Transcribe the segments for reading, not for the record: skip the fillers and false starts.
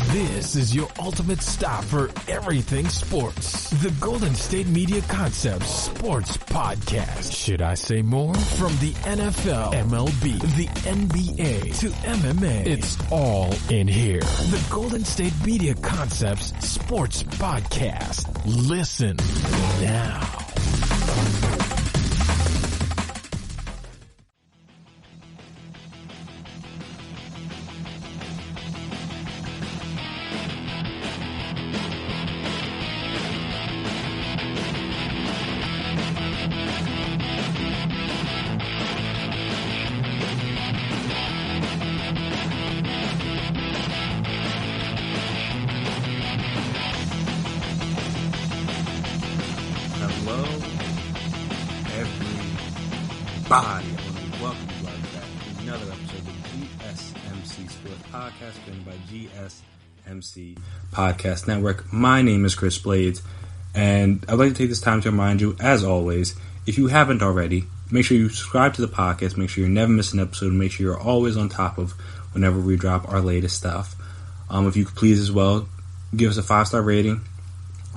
This is your ultimate stop for everything sports. The Golden State Media Concepts Sports Podcast. Should I say more? From the NFL, MLB, the NBA to MMA, it's all in here. The Golden State Media Concepts Sports Podcast. Listen now. Welcome you guys back to another episode of the GSMC Sports Podcast, presented by GSMC Podcast Network. My name is Chris Blades, and I'd like to take this time to remind you, as always, if you haven't already, make sure you subscribe to the podcast, make sure you never miss an episode, make sure you're always on top of whenever we drop our latest stuff. If you could please as well, give us a 5-star rating,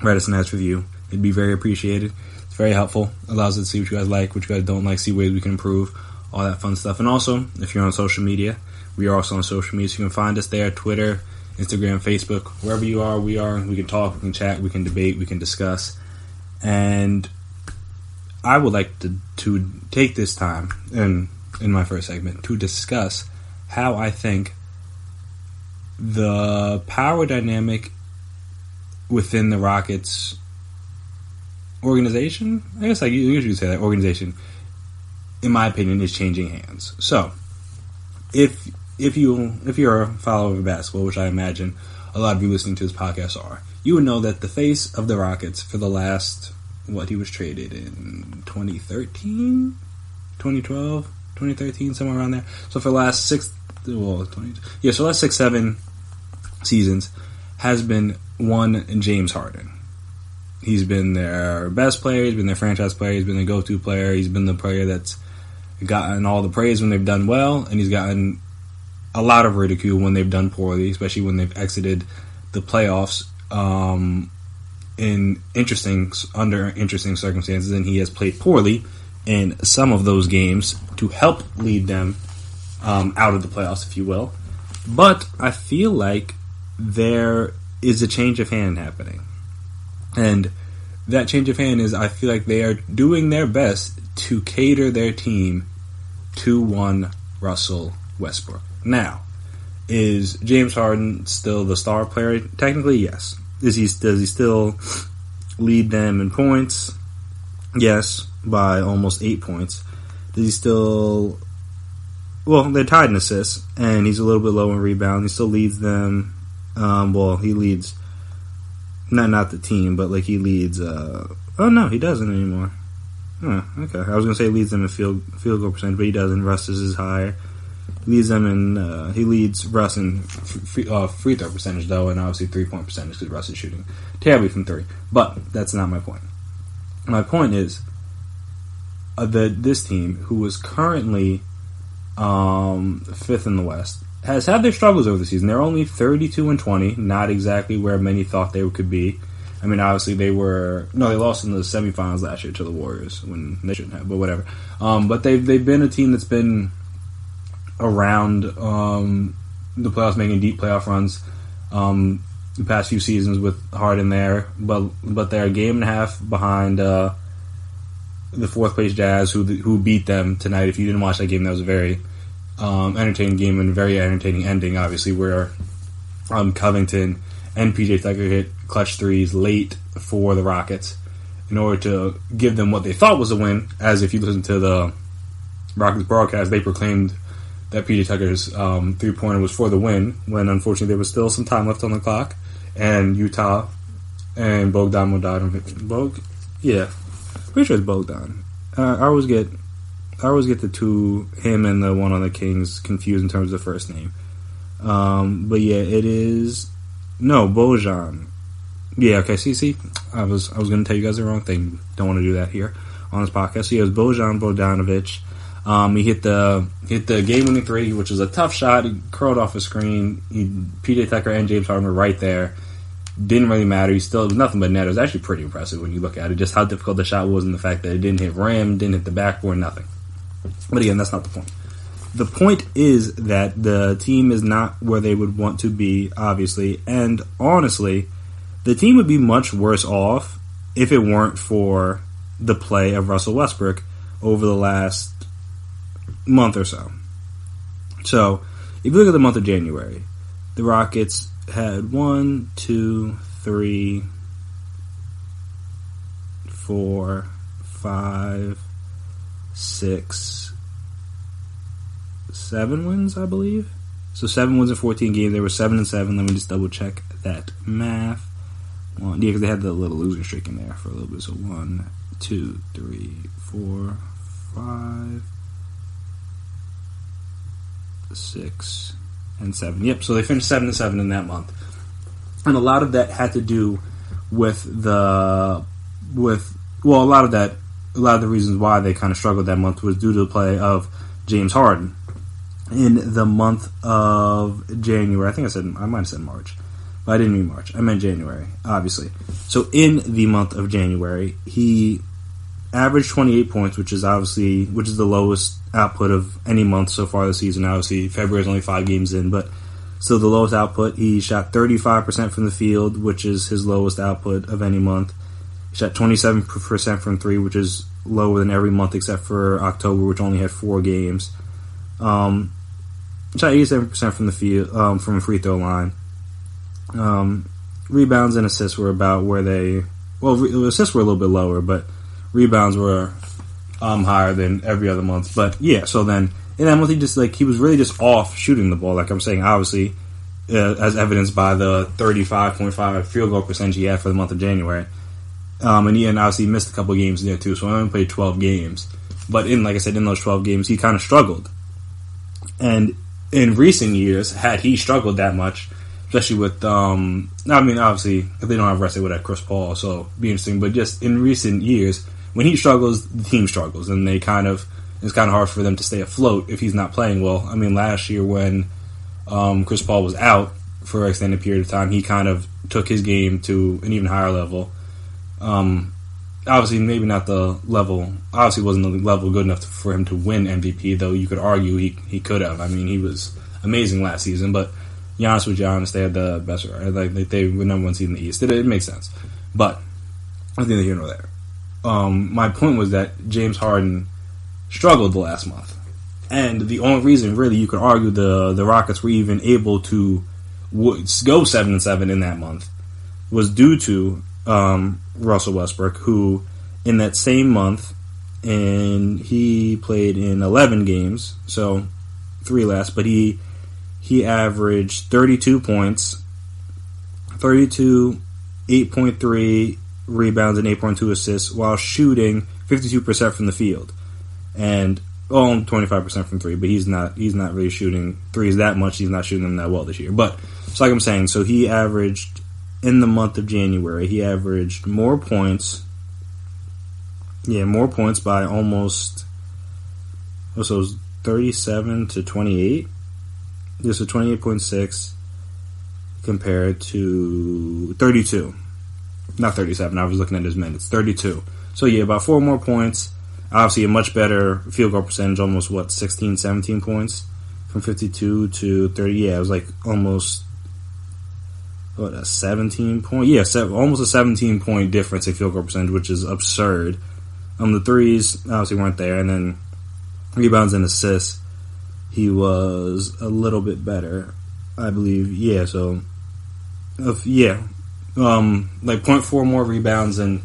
write us a nice review. It'd be very appreciated. Very helpful. Allows us to see what you guys like, what you guys don't like, see ways we can improve, all that fun stuff. And also, if you're on social media, we are also on social media, so you can find us there, Twitter, Instagram, Facebook, wherever you are, we are. We can talk, we can chat, we can debate, we can discuss. And I would like to take this time, in my first segment, to discuss how I think the power dynamic within the Rockets organization, I guess I usually say that organization, in my opinion, is changing hands. So, if you're a follower of basketball, which I imagine a lot of you listening to this podcast are, you would know that the face of the Rockets for the last, he was traded in 2013, 2012, 2013, somewhere around there. So for the last 6-7 seasons has been one James Harden. He's been their best player, he's been their franchise player, he's been their go-to player, he's been the player that's gotten all the praise when they've done well, and he's gotten a lot of ridicule when they've done poorly, especially when they've exited the playoffs under interesting circumstances, and he has played poorly in some of those games to help lead them out of the playoffs, if you will. But I feel like there is a change of hand happening. And that change of hand is, I feel like they are doing their best to cater their team to one Russell Westbrook. Now, is James Harden still the star player? Technically, yes. Does he still lead them in points? Yes, by almost 8 points. Does he still... Well, they're tied in assists, and he's a little bit low in rebound. He still leads them... he leads... Not the team, but he leads. Oh no, he doesn't anymore. Oh, okay. I was gonna say he leads them in field goal percentage, but he doesn't. Russ is higher. He leads Russ in free throw percentage though, and obviously 3-point percentage because Russ is shooting terribly from 3. But that's not my point. My point is that this team, who is currently 5th in the West, has had their struggles over the season. They're only 32-20, not exactly where many thought they could be. I mean, obviously they lost in the semifinals last year to the Warriors when they shouldn't have, but whatever. But they've been a team that's been around the playoffs, making deep playoff runs the past few seasons with Harden there, but they're a game and a half behind the 4th place Jazz, who beat them tonight. If you didn't watch that game, that was a very entertaining game and very entertaining ending, obviously, where Covington and PJ Tucker hit clutch threes late for the Rockets in order to give them what they thought was a win. As if you listen to the Rockets broadcast, they proclaimed that PJ Tucker's 3-pointer was for the win, when unfortunately there was still some time left on the clock, and Utah and Bogdan Bogdanovic, pretty sure it's Bogdan. I always get the two, him and the one on the Kings, confused in terms of the first name. But yeah, it is Bojan. Yeah, okay. See, I was going to tell you guys the wrong thing. Don't want to do that here on this podcast. So yeah, it was Bojan Bogdanovic. He hit the game-winning three, which was a tough shot. He curled off a screen. PJ Tucker and James Harden were right there. Didn't really matter. It was nothing but net. It was actually pretty impressive when you look at it, just how difficult the shot was and the fact that it didn't hit rim, didn't hit the backboard, nothing. But again, that's not the point. The point is that the team is not where they would want to be, obviously, and honestly, the team would be much worse off if it weren't for the play of Russell Westbrook over the last month or so. So, if you look at the month of January, the Rockets had 1, 2, 3, 4, 5, 6, 7 wins, I believe. So 7 wins in 14 games. They were 7-7. Let me just double check that math. Because they had the little losing streak in there for a little bit. So 1, 2, 3, 4, 5, 6, and 7. Yep, so they finished 7-7 in that month. And a lot of that had to do with a lot of the reasons why they kind of struggled that month was due to the play of James Harden. In the month of January, I might have said March, but I didn't mean March. I meant January, obviously. So in the month of January, he averaged 28 points, which is the lowest output of any month so far this season. Obviously, February is only 5 games in, but still the lowest output. He shot 35% from the field, which is his lowest output of any month. He shot 27% from 3, which is lower than every month except for October, which only had 4 games. Shot 87% from the field, from a free throw line. Rebounds and assists were about where assists were a little bit lower, but rebounds were higher than every other month. But yeah, so then in that month he was really just off shooting the ball, like I'm saying, obviously, as evidenced by the 35.5 field goal percentage he had for the month of January. And he obviously missed a couple of games there too, so he only played 12 games. But in those 12 games, he kind of struggled. And in recent years, had he struggled that much, especially with, obviously, if they don't have rest, they would have Chris Paul, so it'd be interesting. But just in recent years, when he struggles, the team struggles, and it's kind of hard for them to stay afloat if he's not playing well. I mean, last year when Chris Paul was out for an extended period of time, he kind of took his game to an even higher level. Obviously, maybe not the level. Obviously, wasn't the level good enough for him to win MVP. Though you could argue he could have. I mean, he was amazing last season. But Giannis was Giannis. They had the best. Like they were number 1 seed in the East. It makes sense. But I think neither here nor there. My point was that James Harden struggled the last month, and the only reason really you could argue the Rockets were even able to go 7-7 in that month was due to Russell Westbrook, who in that same month, and he played in 11 games, so 3 less, but he averaged 32 points, 8.3 rebounds, and 8.2 assists while shooting 52% from the field, and 25% from 3. But he's not really shooting threes that much. He's not shooting them that well this year. But it's like I'm saying. So he averaged. In the month of January, he averaged more points. Yeah, more points by almost. So it was 37 to 28. This was 28.6 compared to 32. Not 37. I was looking at his minutes. 32. So yeah, about 4 more points. Obviously, a much better field goal percentage. Almost 16, 17 points from 52 to 30. Yeah, it was like almost. A 17 point? Yeah, almost a 17 point difference in field goal percentage, which is absurd. The threes obviously weren't there, and then rebounds and assists, he was a little bit better, I believe. Yeah, so like 0.4 more rebounds and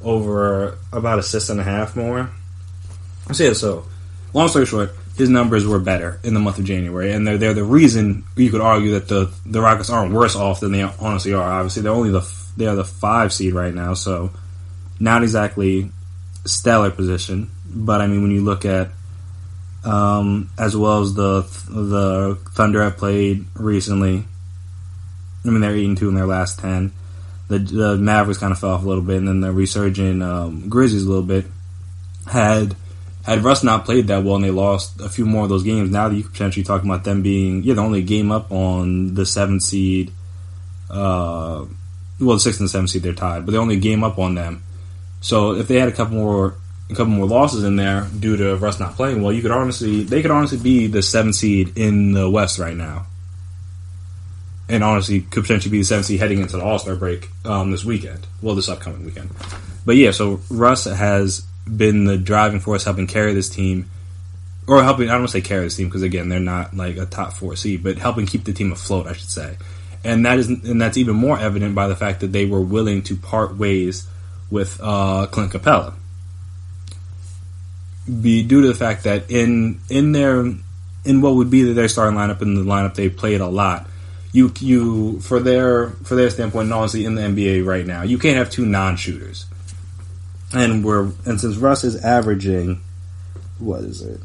over about assist and a half more. So long story short, his numbers were better in the month of January, and they're the reason you could argue that the Rockets aren't worse off than they honestly are. Obviously, they are the 5 seed right now, so not exactly stellar position. But I mean, when you look at as well as the Thunder have played recently, I mean they're 8-2 in their last 10. The Mavericks kind of fell off a little bit, and then the resurgent Grizzlies a little bit had Had Russ not played that well and they lost a few more of those games, now that you could potentially talk about them being, the only game up on the 7th seed. The 6th and 7th seed, they're tied, but they're only a game up on them. So if they had a couple more losses in there due to Russ not playing well, they could honestly be the 7th seed in the West right now. And honestly, could potentially be the 7th seed heading into the All-Star break this weekend. Well, this upcoming weekend. But yeah, so Russ has been the driving force helping carry this team. Or helping, I don't want to say carry this team, because again, they're not like a top 4 seed, but helping keep the team afloat, I should say. And that's even more evident by the fact that they were willing to part ways with Clint Capella. Due to the fact that in what would be their starting lineup, in the lineup they played a lot, you for their standpoint, and honestly in the NBA right now, you can't have 2 non-shooters. And since Russ is averaging, what is it?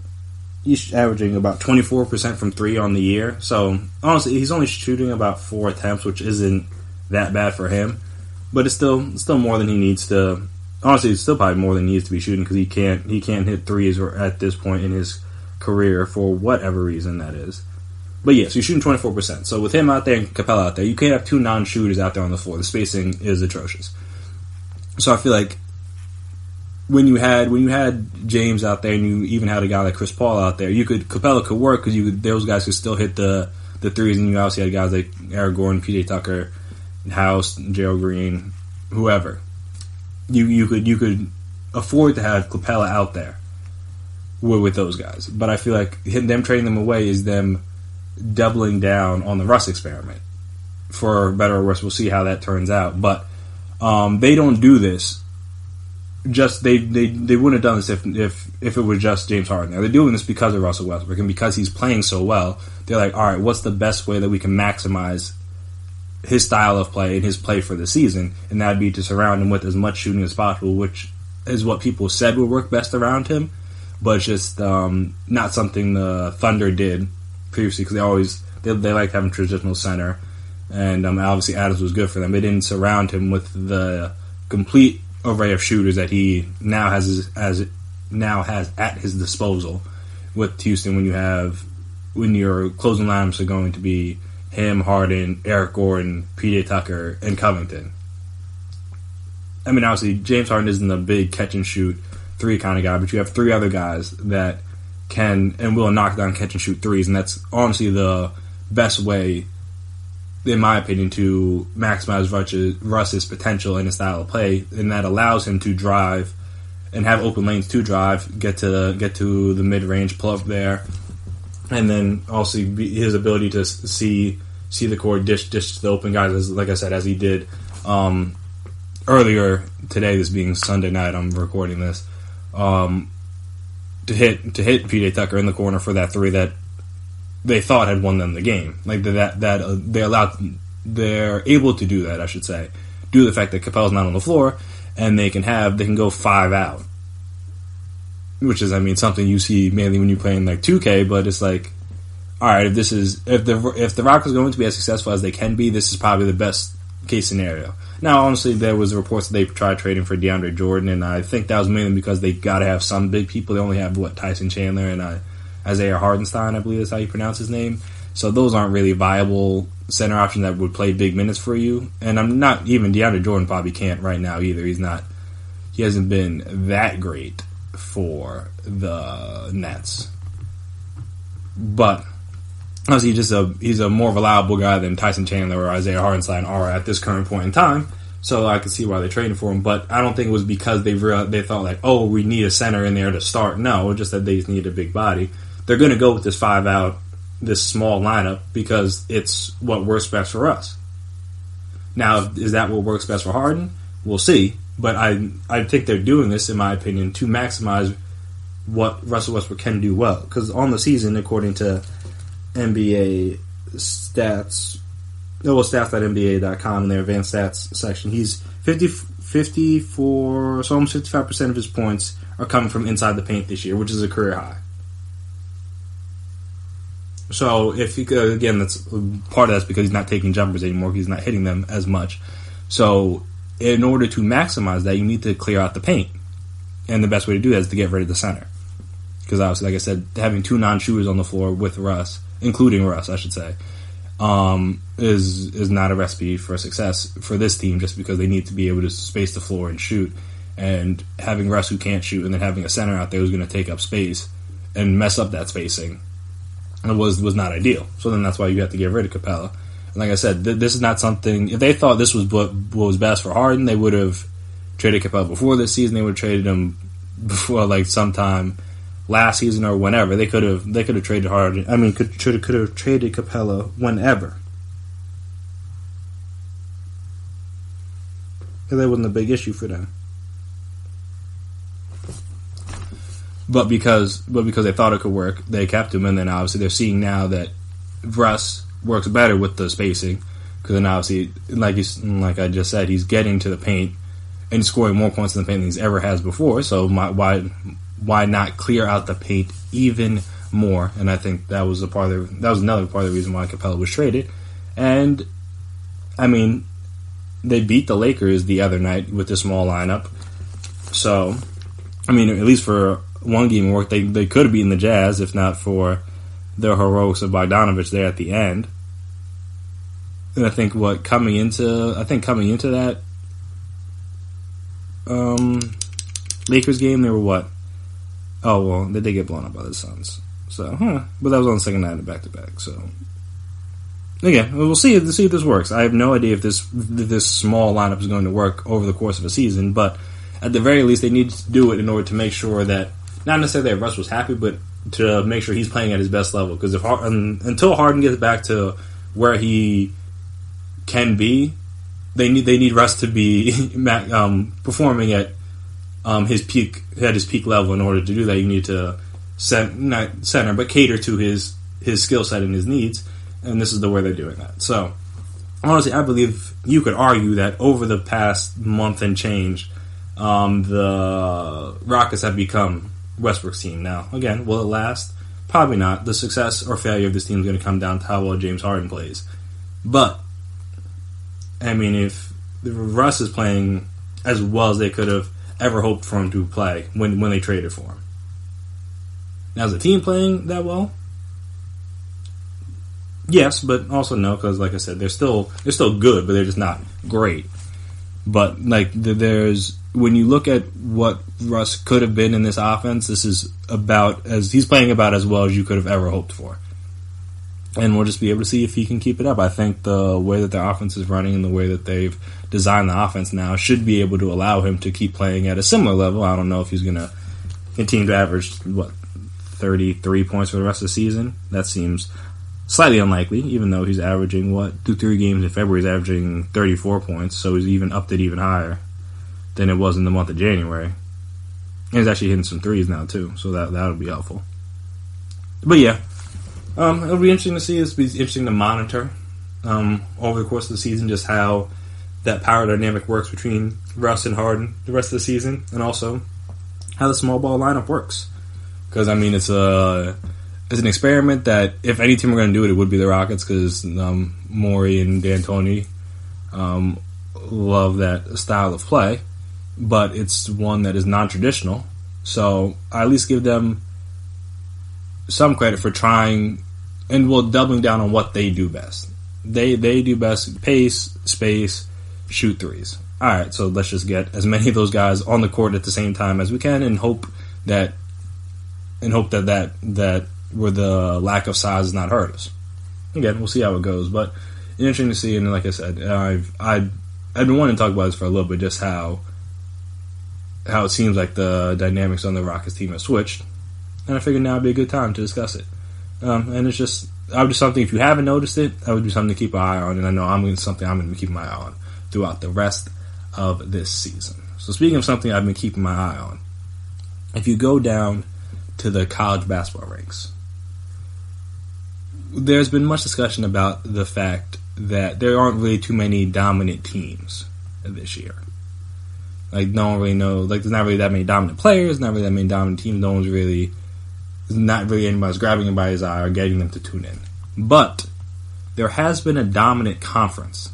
He's averaging about 24% from 3 on the year. So honestly, he's only shooting about 4 attempts, which isn't that bad for him. But it's still more than he needs to. Honestly, it's still probably more than he needs to be shooting, because he can't hit threes at this point in his career for whatever reason that is. But yeah, so he's shooting 24%. So with him out there and Capella out there, you can't have 2 non-shooters out there on the floor. The spacing is atrocious. So I feel like when you had James out there, and you even had a guy like Chris Paul out there, Capella could work, because those guys could still hit the threes, and you obviously had guys like Eric Gordon, PJ Tucker, House, Gerald Green, whoever. You could afford to have Capella out there with those guys. But I feel like them trading them away is them doubling down on the Russ experiment. For better or worse, we'll see how that turns out. But they don't do this. Just they wouldn't have done this if it was just James Harden. Now, they're doing this because of Russell Westbrook, and because he's playing so well. They're like, all right, what's the best way that we can maximize his style of play and his play for the season? And that'd be to surround him with as much shooting as possible, which is what people said would work best around him. But it's just not something the Thunder did previously, because they liked having traditional center, and obviously Adams was good for them. They didn't surround him with the complete array of shooters that he now has at his disposal with Houston. When your closing lineups are going to be him, Harden, Eric Gordon, PJ Tucker, and Covington. I mean, obviously James Harden isn't a big catch and shoot 3 kind of guy, but you have 3 other guys that can and will knock down catch and shoot threes, and that's honestly the best way, in my opinion, to maximize Russ's potential and his style of play, and that allows him to drive and have open lanes to drive, get to the mid range, pull up there, and then also his ability to see the court, dish to the open guys, as he did earlier today. This being Sunday night, I'm recording this. To hit PJ Tucker in the corner for that 3 that they thought had won them the game. Like they're able to do that, I should say, due to the fact that Capella's not on the floor, and they can go 5 out, which is, I mean, something you see mainly when you play in like 2K. But it's like, all right, if the Rockets are going to be as successful as they can be, this is probably the best case scenario. Now, honestly, there was reports that they tried trading for DeAndre Jordan, and I think that was mainly because they got to have some big people. They only have Tyson Chandler and Isaiah Hardenstein, I believe that's how you pronounce his name. So those aren't really viable center options that would play big minutes for you. And I'm not even DeAndre Jordan probably can't right now either. He hasn't been that great for the Nets. But honestly, he's a more reliable guy than Tyson Chandler or Isaiah Hardenstein are at this current point in time. So I can see why they're trading for him. But I don't think it was because they thought like, oh, we need a center in there to start. No, just that they just need a big body. They're going to go with this 5 out, this small lineup, because it's what works best for us. Now, is that what works best for Harden? We'll see. But I think they're doing this, in my opinion, to maximize what Russell Westbrook can do well. Because on the season, according to NBA stats, stats.nba.com in their advanced stats section, he's 54, so almost 55% of his points are coming from inside the paint this year, which is a career high. So if he could, again, that's part of that's because he's not taking jumpers anymore. He's not hitting them as much. So in order to maximize that, you need to clear out the paint, and the best way to do that is to get rid of the center. because obviously, like I said, having 2 non-shooters on the floor with Russ, including Russ, I should say, is not a recipe for success for this team, just because they need to be able to space the floor and shoot. And having Russ who can't shoot, and then having a center out there who's going to take up space and mess up that spacing was not ideal. So then that's why you have to get rid of Capella. And like I said, this is not something. If they thought this was what was best for Harden, they would have traded Capella before this season. They would have traded him before, like, sometime last season or whenever. They could have traded Harden. I mean, could have traded Capella whenever. And that wasn't a big issue for them. But because they thought it could work, they kept him, and then obviously they're seeing now that Russ works better with the spacing, because then obviously, like I just said, he's getting to the paint and scoring more points in the paint than he's ever has before. So why not clear out the paint even more? And I think that was another part of the reason why Capella was traded. And I mean, they beat the Lakers the other night with the small lineup. So I mean, at least for one game work, they could have beaten the Jazz if not for the heroics of Bogdanovich there at the end. And I think coming into that Lakers game, they were what? Oh, well, they did get blown up by the Suns. So, but that was on the second night of back-to-back. So, again, we'll see if this works. I have no idea if this small lineup is going to work over the course of a season, but at the very least, they need to do it in order to make sure that, not necessarily that Russ was happy, but to make sure he's playing at his best level. Because until Harden gets back to where he can be, they need Russ to be performing at his peak level. In order to do that, you need to cater to his skill set and his needs, and this is the way they're doing that. So, honestly, I believe you could argue that over the past month and change, the Rockets have become Westbrook's team. Now, again, will it last? Probably not. The success or failure of this team is going to come down to how well James Harden plays. But, I mean, if Russ is playing as well as they could have ever hoped for him to play when they traded for him. Now, is the team playing that well? Yes, but also no, because like I said, they're still good, but they're just not great. But like when you look at what Russ could have been in this offense, this is he's playing about as well as you could have ever hoped for. And we'll just be able to see if he can keep it up. I think the way that their offense is running and the way that they've designed the offense now should be able to allow him to keep playing at a similar level. I don't know if he's going to continue to average 33 points for the rest of the season. That seems slightly unlikely, even though he's averaging 2-3 games in February. He's averaging 34 points, so he's even upped it even higher than it was in the month of January. And he's actually hitting some threes now too, so that'll be helpful. But yeah, it'll be interesting to see. It'll be interesting to monitor over the course of the season just how that power dynamic works between Russ and Harden the rest of the season, and also how the small ball lineup works. Because I mean, it's an experiment that if any team were going to do it, it would be the Rockets, because Morey and D'Antoni love that style of play, but it's one that is non-traditional. So I at least give them some credit for trying and doubling down on what they do best. They do best pace, space, shoot threes. All right, so let's just get as many of those guys on the court at the same time as we can, and hope that where the lack of size does not hurt us. Again, we'll see how it goes, but it's interesting to see. And like I said, I've been wanting to talk about this for a little bit, just how it seems like the dynamics on the Rockets team have switched, and I figured now would be a good time to discuss it. And it's just, I would do something, if you haven't noticed it, I would do something to keep an eye on, and I know something I'm going to be keeping my eye on throughout the rest of this season. So speaking of something I've been keeping my eye on, if you go down to the college basketball ranks, there's been much discussion about the fact that there aren't really too many dominant teams this year. Like, no one really knows. Like, there's not really that many dominant players, not really that many dominant teams. Not really anybody's grabbing anybody's eye or getting them to tune in. But there has been a dominant conference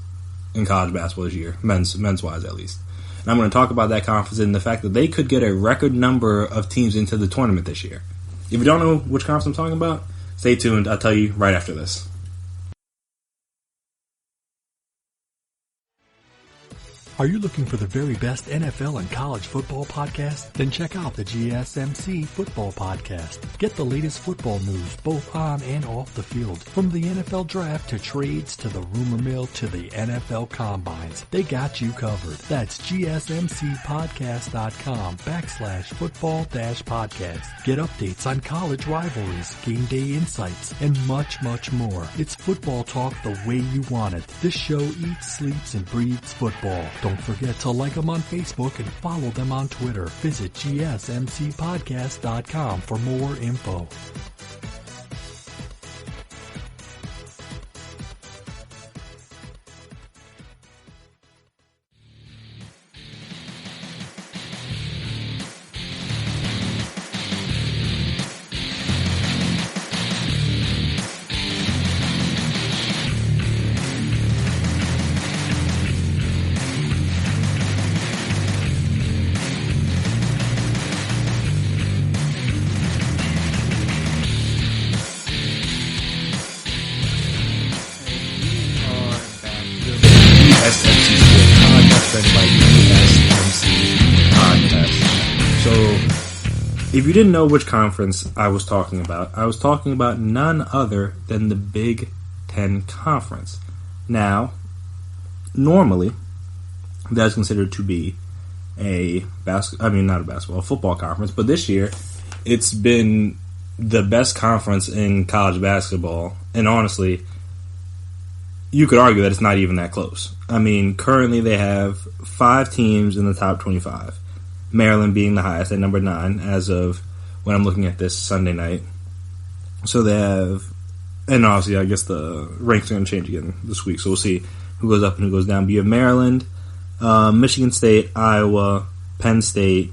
in college basketball this year, men's-wise at least. And I'm going to talk about that conference and the fact that they could get a record number of teams into the tournament this year. If you don't know which conference I'm talking about, stay tuned. I'll tell you right after this. Are you looking for the very best NFL and college football podcast? Then check out the GSMC Football Podcast. Get the latest football news both on and off the field. From the NFL Draft to trades to the rumor mill to the NFL Combines, they got you covered. That's GSMCpodcast.com/football-podcast. Get updates on college rivalries, game day insights, and much, much more. It's football talk the way you want it. This show eats, sleeps, and breathes football. Don't forget to like them on Facebook and follow them on Twitter. Visit GSMCpodcast.com for more info. If you didn't know which conference I was talking about none other than the Big Ten Conference. Now, normally, that's considered to be a football conference, but this year, it's been the best conference in college basketball, and honestly, you could argue that it's not even that close. I mean, currently they have 5 teams in the top 25. Maryland being the highest at number 9 as of when I'm looking at this Sunday night. So they have, and obviously I guess the ranks are going to change again this week, so we'll see who goes up and who goes down. But you have Maryland, Michigan State, Iowa, Penn State,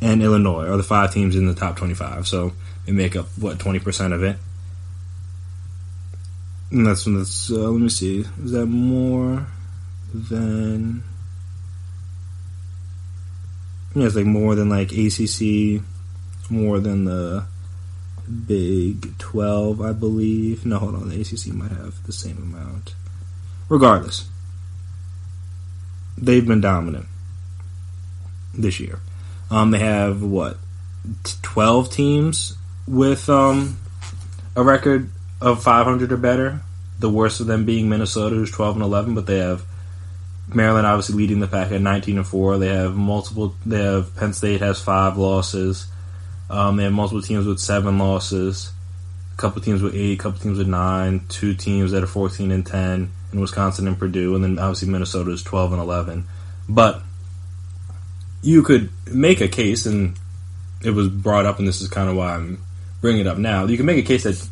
and Illinois are the 5 teams in the top 25. So they make up, 20% of it. And that's let me see, is that more than... Yeah, it's like more than like ACC, more than the Big 12, I believe. No, hold on, the ACC might have the same amount. Regardless, they've been dominant this year. They have, 12 teams with a record of 500 or better. The worst of them being Minnesota, who's 12-11, but they have Maryland obviously leading the pack at 19-4. They have Penn State has 5 losses. They have multiple teams with 7 losses. A couple teams with 8, a couple teams with 9, 2 teams that are 14-10 in Wisconsin and Purdue, and then obviously Minnesota is 12-11. But you could make a case, and it was brought up, and this is kind of why I'm bringing it up now. You can make a case that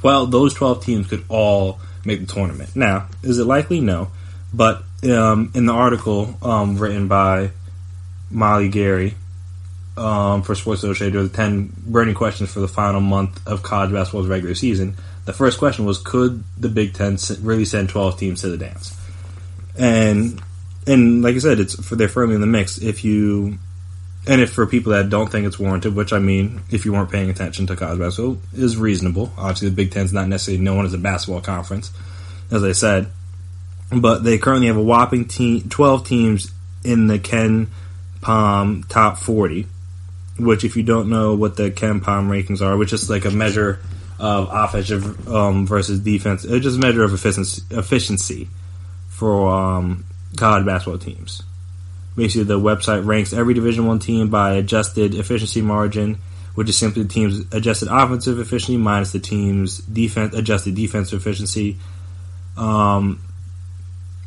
those 12 teams could all make the tournament. Now, is it likely? No. But in the article written by Molly Gary for Sports Illustrated, the 10 burning questions for the final month of college basketball's regular season, the first question was, could the Big Ten really send 12 teams to the dance? And like I said, they're firmly in the mix. If for people that don't think it's warranted, which I mean, if you weren't paying attention to college basketball, is reasonable. Obviously, the Big Ten's not necessarily known as a basketball conference, as I said. But they currently have a whopping 12 teams in the Ken Palm top 40, which if you don't know what the Ken Palm rankings are, which is like a measure of offensive versus defense, it's just a measure of efficiency for college basketball teams. Basically, the website ranks every Division I team by adjusted efficiency margin, which is simply the team's adjusted offensive efficiency minus the team's adjusted defensive efficiency.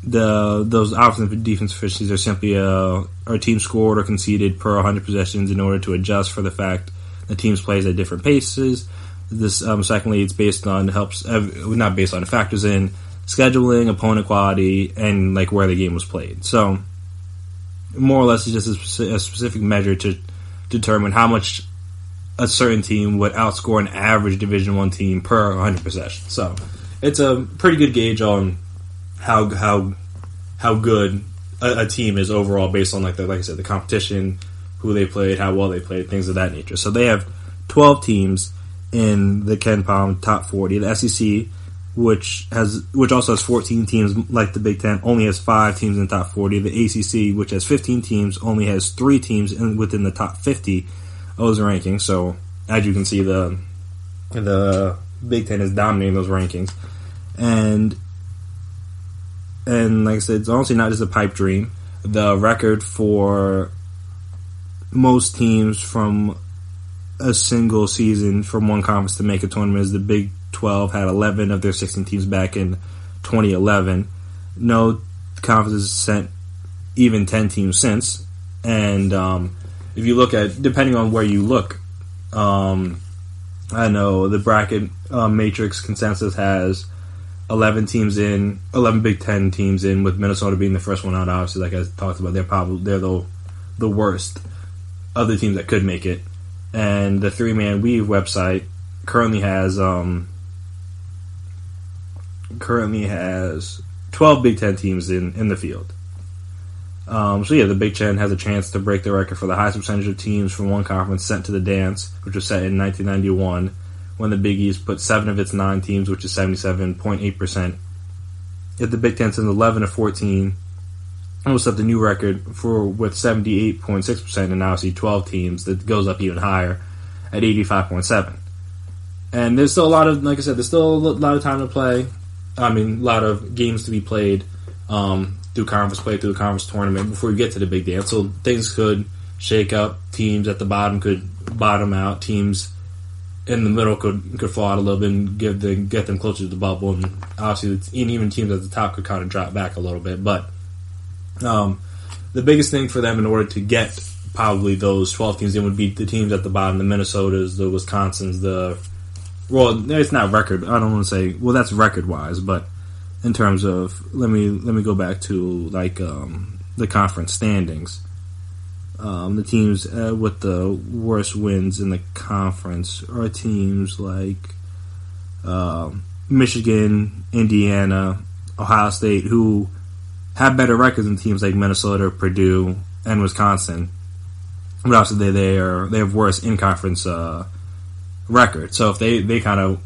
Those offensive and defensive efficiencies are simply our team scored or conceded per 100 possessions in order to adjust for the fact the teams plays at different paces. This secondly, it's based on not based on, it factors in scheduling, opponent quality, and like where the game was played. So more or less, it's just a specific measure to determine how much a certain team would outscore an average Division I team per 100 possessions. So it's a pretty good gauge on how good a team is overall based on like I said, the competition, who they played, how well they played, things of that nature. So they have 12 teams in the Ken Palm top 40. The SEC, which also has 14 teams like the Big Ten, only has 5 teams in the top 40. The ACC, which has 15 teams, only has 3 teams within the top 50 of those rankings. So, as you can see, the Big Ten is dominating those rankings. And like I said, it's honestly not just a pipe dream. The record for most teams from a single season from one conference to make a tournament is the Big 12 had 11 of their 16 teams back in 2011. No conference has sent even 10 teams since. And if you look at, depending on where you look, I know the bracket matrix consensus has 11 Big Ten teams in, with Minnesota being the first one out. Obviously, like I talked about, they're the worst of the teams that could make it. And the 3-Man Weave website currently has 12 Big Ten teams in the field. The Big Ten has a chance to break the record for the highest percentage of teams from one conference sent to the dance, which was set in 1991, when the Big East put 7 of its 9 teams, which is 77.8%. Yet the Big Ten sends 11 of 14, and will set the new record with 78.6%, and now see 12 teams that goes up even higher at 85.7%. And there's still a lot of, like I said, there's still a lot of time to play. I mean, a lot of games to be played through conference play, through the conference tournament before you get to the big dance. So things could shake up. Teams at the bottom could bottom out. Teams in the middle could fall out a little bit and get them closer to the bubble. And obviously, even teams at the top could kind of drop back a little bit. But the biggest thing for them in order to get probably those 12 teams in would be the teams at the bottom, the Minnesotas, the Wisconsins, it's not record. I don't want to say, well, that's record-wise, but in terms of, let me go back to like the conference standings. The teams with the worst wins in the conference are teams like Michigan, Indiana, Ohio State, who have better records than teams like Minnesota, Purdue, and Wisconsin. But obviously they have worse in-conference record. So if they kind of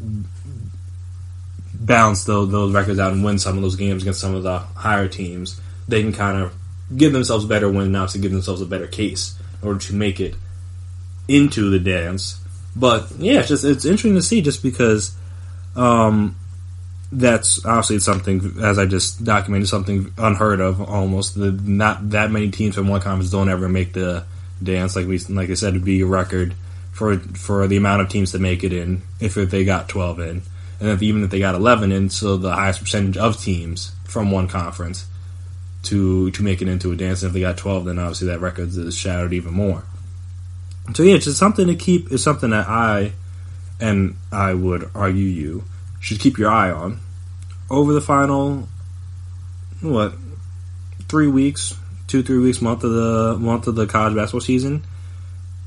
balance those records out and win some of those games against some of the higher teams, they can kind of give themselves a better win and obviously give themselves a better case in order to make it into the dance. But yeah, it's interesting to see, just because that's obviously something, as I just documented, something unheard of almost. Not that many teams from one conference don't ever make the dance. Like I said, it'd be a record for the amount of teams to make it in if they got 12 in. And even if they got 11 in, so the highest percentage of teams from one conference to make it into a dance. And if they got 12, then obviously that record is shattered even more. So yeah, it's just something to keep. It's something that I would argue you should keep your eye on over the final 3 weeks, 2-3 weeks, month of the college basketball season.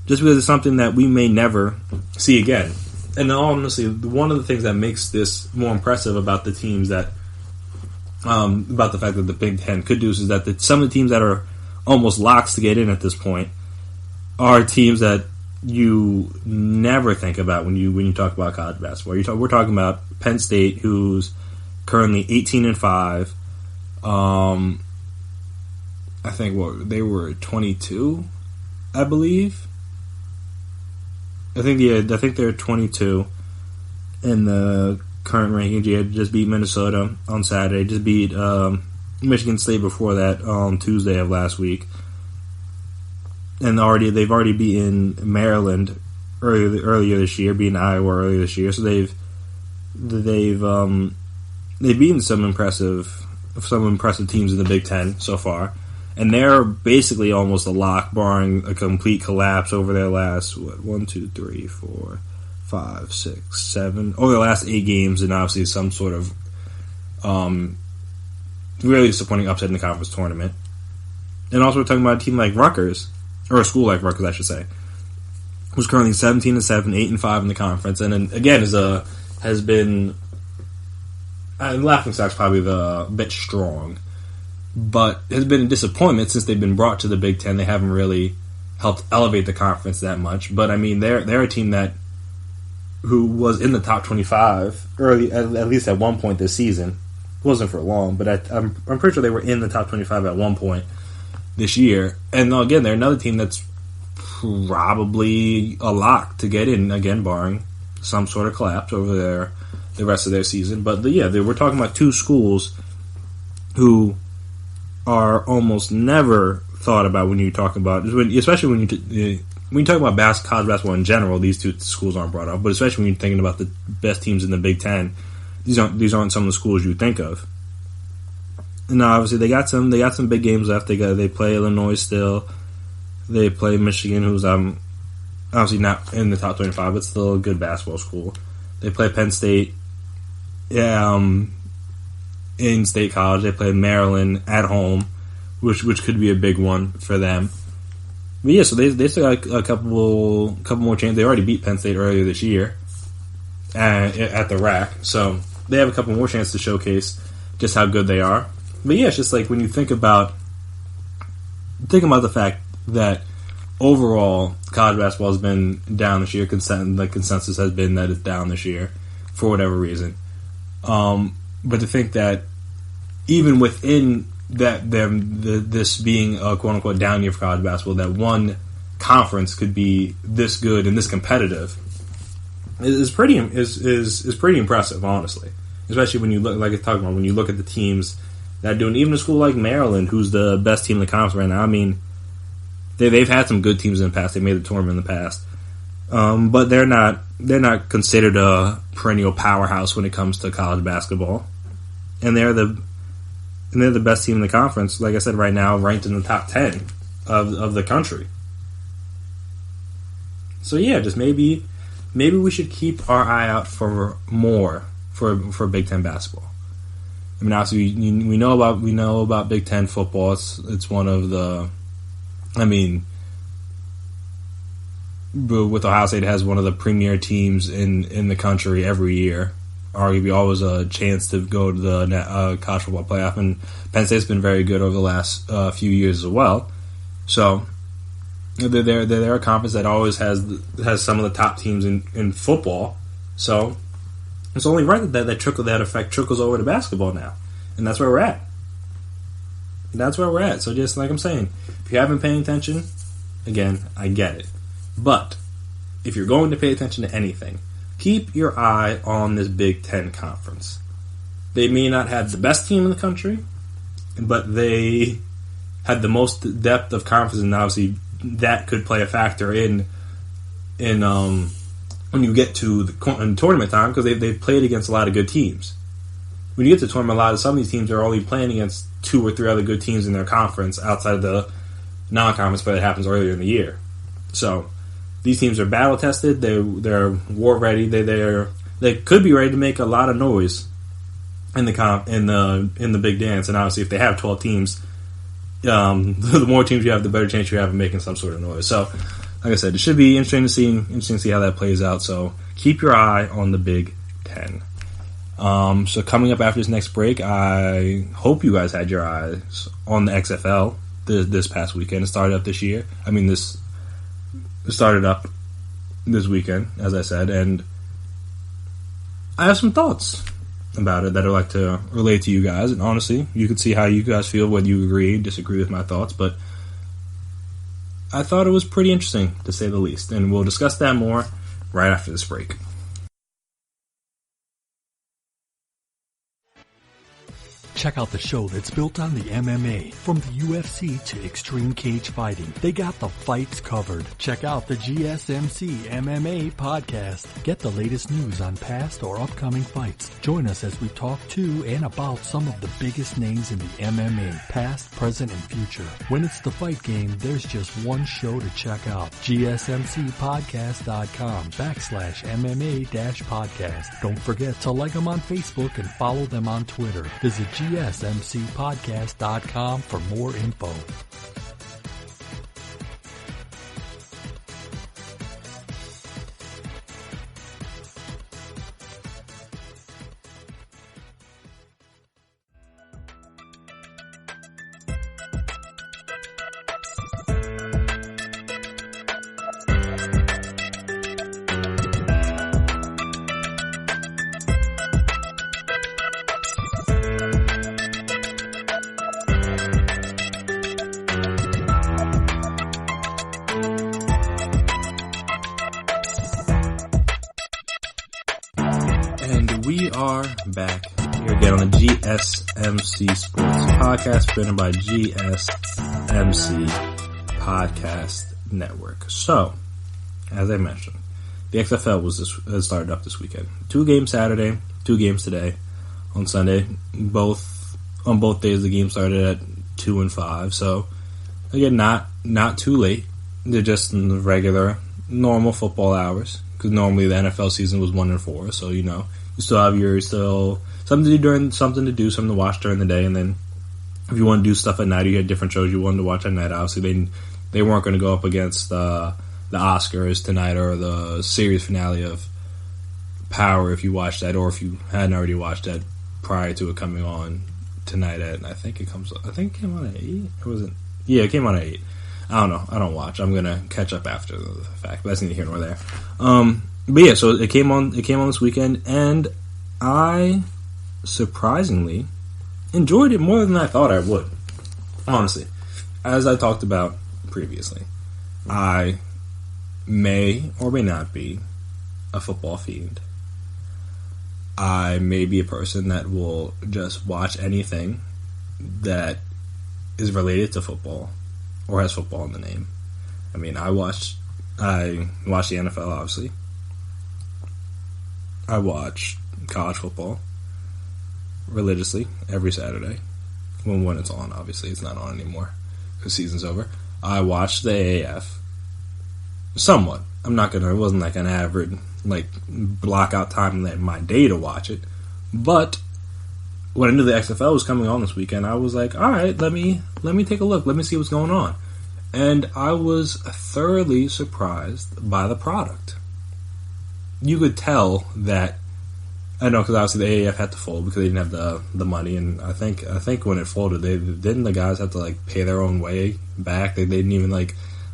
Just because it's something that we may never see again. And honestly, one of the things that makes this more impressive about the teams that, about the fact that the Big Ten could do this, is that some of the teams that are almost locks to get in at this point are teams that you never think about when you talk about college basketball. We're talking about Penn State, who's currently 18-5. I think they were 22, I believe. I think they're 22 in the current rankings. You had just beat Minnesota on Saturday. Just beat Michigan State before that on Tuesday of last week. And they've already beaten Maryland earlier this year, beaten Iowa earlier this year. So they've beaten some impressive teams in the Big Ten so far. And they're basically almost a lock, barring a complete collapse over their last, 1, 2, 3, 4, 5, 6, 7, over their last 8 games, and obviously some sort of really disappointing upset in the conference tournament. And also we're talking about a team like Rutgers, or a school like Rutgers, I should say, who's currently 17-7, 8-5 in the conference, and then, again, has been, laughingstock's probably a bit strong, but has been a disappointment since they've been brought to the Big Ten. They haven't really helped elevate the conference that much. But I mean, they're a team that who was in the top 25 early, at least at one point this season. It wasn't for long, but I'm pretty sure they were in the top 25 at one point this year. And again, they're another team that's probably a lock to get in, again, barring some sort of collapse over the rest of their season. But we're talking about two schools who are almost never thought about when you talk about, especially when you talk about college basketball in general. These two schools aren't brought up, but especially when you're thinking about the best teams in the Big Ten, these aren't some of the schools you think of. And obviously they got some big games left. They play Illinois still. They play Michigan, who's obviously not in the top 25, but still a good basketball school. They play Penn State, in State College. They play Maryland at home, which could be a big one for them. But yeah, so they still got a couple more chances. They already beat Penn State earlier this year at the rack, so they have a couple more chances to showcase just how good they are. But yeah, it's just like when you think about the fact that overall college basketball has been down this year. The consensus has been that it's down this year for whatever reason. But to think that even within that this being a quote unquote down year for college basketball, that one conference could be this good and this competitive is pretty impressive, honestly. Especially when you look, like I talked about, when you look at the teams that are doing, even a school like Maryland, who's the best team in the conference right now. I mean, they've had some good teams in the past. They made the tournament in the past, but they're not considered a perennial powerhouse when it comes to college basketball, and they're the best team in the conference. Like I said, right now ranked in the top 10 of the country. So yeah, just maybe we should keep our eye out for more for Big Ten basketball. I mean, obviously we know about Big Ten football. It's one of the, I mean, with Ohio State, it has one of the premier teams in the country every year. Arguably always a chance to go to the college football playoff, and Penn State's been very good over the last few years as well. So they're a conference that always has some of the top teams in football. So it's only right that effect trickles over to basketball now, and that's where we're at. So just like I'm saying, if you haven't been paying attention, again, I get it. But if you're going to pay attention to anything, keep your eye on this Big Ten conference. They may not have the best team in the country, but they had the most depth of conference, and obviously that could play a factor in when you get to the tournament time, because they've played against a lot of good teams. When you get to the tournament, some of these teams are only playing against 2 or 3 other good teams in their conference outside of the non-conference play that happens earlier in the year. So these teams are battle tested. They're war ready. They could be ready to make a lot of noise in the big dance. And obviously, if they have 12 teams, the more teams you have, the better chance you have of making some sort of noise. So, like I said, it should be interesting to see how that plays out. So keep your eye on the Big Ten. So coming up after this next break, I hope you guys had your eyes on the XFL this past weekend. It started up this year. It started up this weekend, as I said, and I have some thoughts about it that I'd like to relate to you guys. And honestly, you can see how you guys feel, whether you agree, disagree with my thoughts, but I thought it was pretty interesting, to say the least. And we'll discuss that more right after this break. Check out the show that's built on the MMA, from the UFC to Extreme Cage Fighting. They got the fights covered. Check out the GSMC MMA podcast. Get the latest news on past or upcoming fights. Join us as we talk to and about some of the biggest names in the MMA, past, present, and future. When it's the fight game, there's just one show to check out. GSMCpodcast.com/MMA-podcast. Don't forget to like them on Facebook and follow them on Twitter. Visit GSMCpodcast.com for more info. we are back here again on the GSMC Sports Podcast, presented by GSMC Podcast Network. So, as I mentioned, the XFL has started up this weekend. 2 games Saturday, 2 games today. On Sunday, on both days, the game started at 2 and 5. So, again, not too late. They're just in the regular, normal football hours. Because normally the NFL season was 1 and 4. So, you still have something to do, something to watch during the day. And then if you want to do stuff at night, you had different shows you wanted to watch at night. Obviously, they weren't going to go up against the Oscars tonight or the series finale of Power if you watched that, or if you hadn't already watched that prior to it coming on tonight at, I think it came on at 8. Yeah, it came on at 8. I don't know. I don't watch. I'm gonna catch up after the fact, but that's neither here nor there. But yeah, so it came on this weekend, and I surprisingly enjoyed it more than I thought I would. Honestly, as I talked about previously, I may or may not be a football fiend. I may be a person that will just watch anything that is related to football or has football in the name. I mean, I watch the NFL, obviously. I watch college football religiously every Saturday. When it's on, obviously. It's not on anymore because season's over. I watch the AAF somewhat. It wasn't like an average, block out time in my day to watch it. But when I knew the XFL was coming on this weekend, I was like, all right, let me take a look. Let me see what's going on. And I was thoroughly surprised by the product. You could tell that, I know, because obviously the AAF had to fold because they didn't have the money, and I think when it folded, didn't the guys have to pay their own way back? They didn't even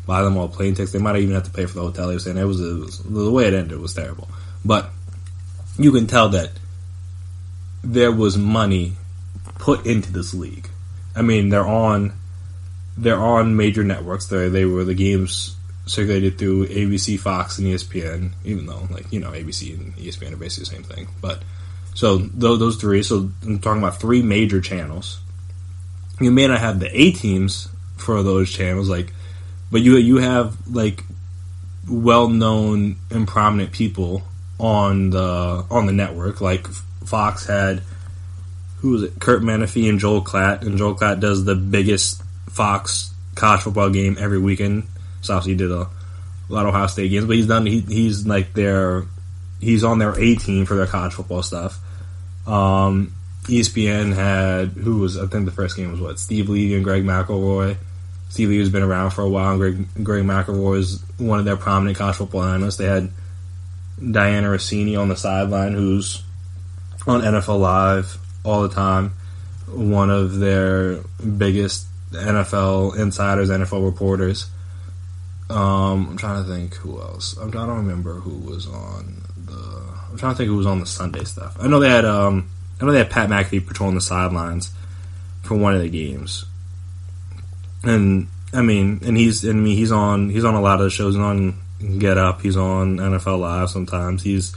buy them all plane tickets. They might even have to pay for the hotel. They were saying it was the way it ended was terrible. But you can tell that there was money put into this league. I mean, they're on major networks. The games circulated through ABC, Fox, and ESPN. Even though ABC and ESPN are basically the same thing. But so those three. So I'm talking about 3 major channels. You may not have the A teams for those channels, but you have well-known and prominent people on the network. Like Fox had, who was it? Kurt Menefee and Joel Klatt, and Joel Klatt does the biggest Fox college football game every weekend. So obviously he did a lot of Ohio State games, but he's on their A team for their college football stuff. ESPN had, I think the first game was Steve Levy and Greg McElroy. Steve Levy's been around for a while, and Greg McElroy is one of their prominent college football analysts. They had Diana Rossini on the sideline, who's on NFL Live all the time, one of their biggest NFL insiders, NFL reporters. I'm trying to think who else. I don't remember who was on I'm trying to think who was on the Sunday stuff. I know they had Pat McAfee patrolling the sidelines for one of the games. And he's on a lot of the shows. He's on Get Up. He's on NFL Live sometimes. He's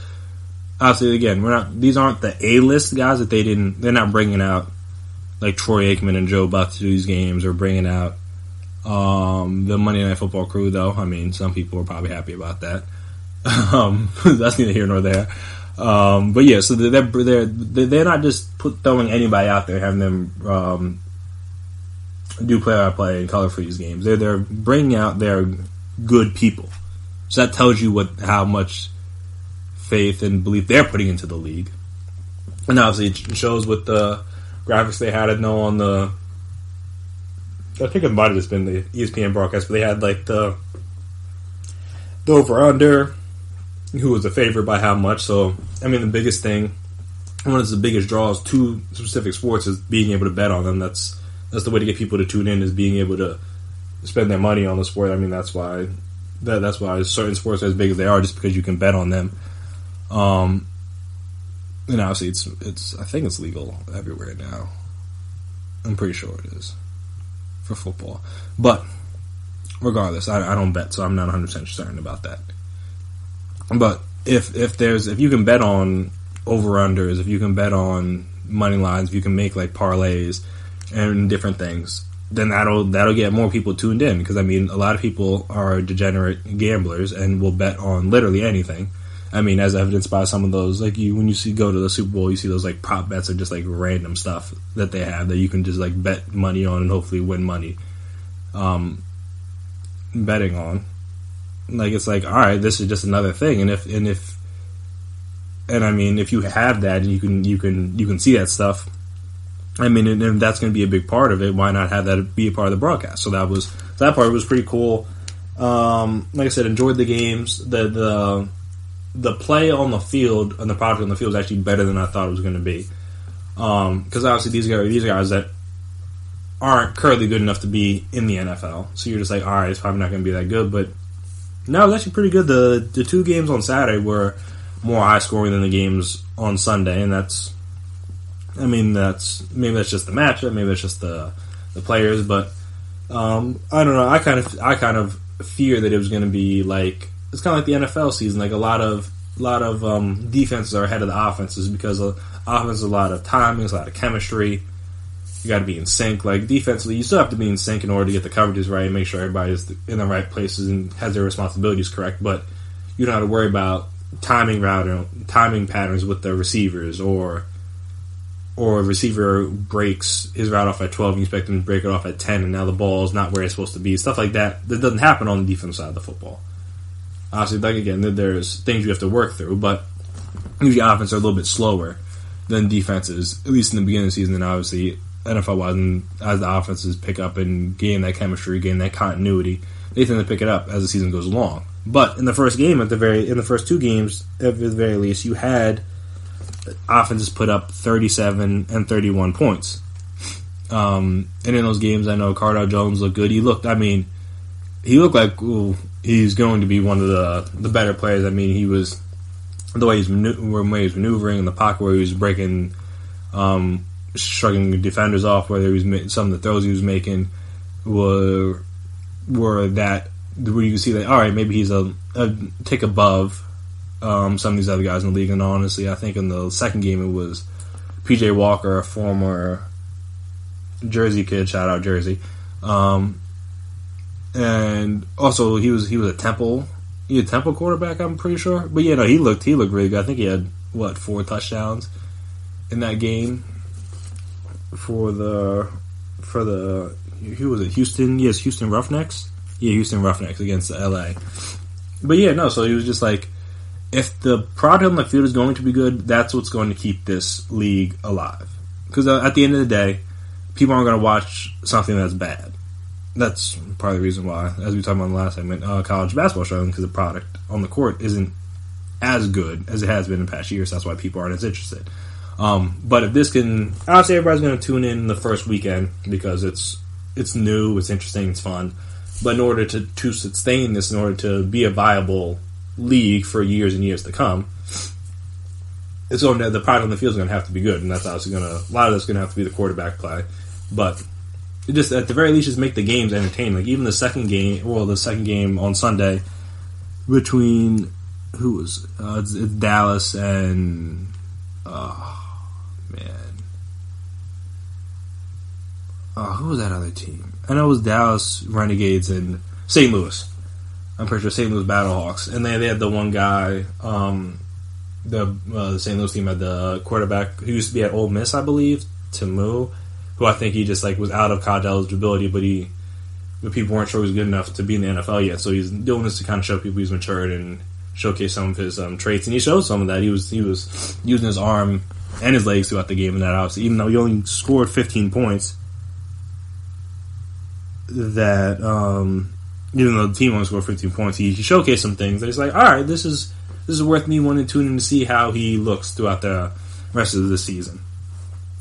obviously, again, these aren't the A-list guys that they're not bringing out like Troy Aikman and Joe Buck to do these games, or bringing out the Monday Night Football crew. Though some people are probably happy about that. That's neither here nor there. But yeah, so they're not just throwing anybody out there, having them do play-by-play and color for these games. They're bringing out their good people. So that tells you how much faith and belief they're putting into the league. And obviously it shows with the graphics they had. I think it might have just been the ESPN broadcast, but they had the over-under, who was the favorite by how much. So, the biggest thing, one of the biggest draws to specific sports is being able to bet on them. That's the way to get people to tune in, is being able to spend their money on the sport. That's why certain sports are as big as they are, just because you can bet on them. And obviously, it's I think it's legal everywhere now. I'm pretty sure it is for football. But regardless, I don't bet, so I'm not 100% certain about that. But if you can bet on over-unders, if you can bet on money lines, if you can make like parlays and different things, then that'll get more people tuned in. Because I mean, a lot of people are degenerate gamblers and will bet on literally anything. I mean, as evidenced by some of those, like when you go to the Super Bowl, you see those like prop bets are just like random stuff that they have that you can just like bet money on and hopefully win money. Betting on, like, it's like, all right, this is just another thing, and I mean, if you have that and you can see that stuff, I mean, and that's going to be a big part of it, why not have that be a part of the broadcast? So that part was pretty cool. Like I said, enjoyed the games. The play on the field and the product on the field is actually better than I thought it was going to be. Because obviously these guys that aren't currently good enough to be in the NFL, so you're just like, all right, it's probably not going to be that good. But no, it was actually pretty good. The two games on Saturday were more high scoring than the games on Sunday, and maybe that's just the matchup, maybe that's just the players, but I don't know. I kind of fear that it was going to be like, it's kind of like the NFL season. Like a lot of defenses are ahead of the offenses because offense is a lot of timing, it's a lot of chemistry. You got to be in sync. Like defensively, you still have to be in sync in order to get the coverages right and make sure everybody's in the right places and has their responsibilities correct. But you don't have to worry about timing patterns with the receivers, or a receiver breaks his route off at 12 and you expect him to break it off at 10 and now the ball is not where it's supposed to be. Stuff like that doesn't happen on the defense side of the football. Obviously, like again, there's things you have to work through, but usually offense are a little bit slower than defenses, at least in the beginning of the season, and obviously NFL-wise, and as the offenses pick up and gain that chemistry, gain that continuity, they tend to pick it up as the season goes along. But in the first game, in the first two games, at the very least, you had offenses put up 37 and 31 points. And in those games, I know Cardell Jones looked good. He looked like he's going to be one of the better players. I mean, he was, the way he was maneuvering in the pocket, where he was breaking, shrugging defenders off, whether he was some of the throws he was making were that where you can see that, all right, maybe he's a tick above some of these other guys in the league. And honestly, I think in the second game it was PJ Walker, a former Jersey kid, shout out Jersey, and also he was a Temple quarterback, I'm pretty sure. But yeah, no, he looked really good. I think he had 4 touchdowns in that game for the who was it? Houston? Yes, Houston Roughnecks. Yeah, Houston Roughnecks against LA. But yeah, no, so he was just like, if the product on the field is going to be good, that's what's going to keep this league alive. Because at the end of the day, people aren't going to watch something that's bad. That's part of the reason why, as we talked about in the last segment, college basketball struggling because the product on the court isn't as good as it has been in past years. That's why people aren't as interested. But if this can, I'll say everybody's going to tune in the first weekend because it's new, it's interesting, it's fun. But in order to sustain this, in order to be a viable league for years and years to come, the product on the field is going to have to be good, and that's obviously a lot of that's going to have to be the quarterback play. But it just, at the very least, just make the games entertaining. Like even the second game on Sunday between it's Dallas and who was that other team? I know it was Dallas Renegades and St. Louis. I'm pretty sure St. Louis Battlehawks. And they had the one guy, the St. Louis team had the quarterback who used to be at Ole Miss, I believe, Tamu, who I think he just was out of college eligibility, but people weren't sure he was good enough to be in the NFL yet. So he's doing this to kind of show people he's matured and showcase some of his traits. And he showed some of that. He was using his arm and his legs throughout the game, and that obviously, even though he only scored 15 points, that even though the team only scored 15 points, he showcased some things that he's like, all right, this is worth me wanting to tune in to see how he looks throughout the rest of the season.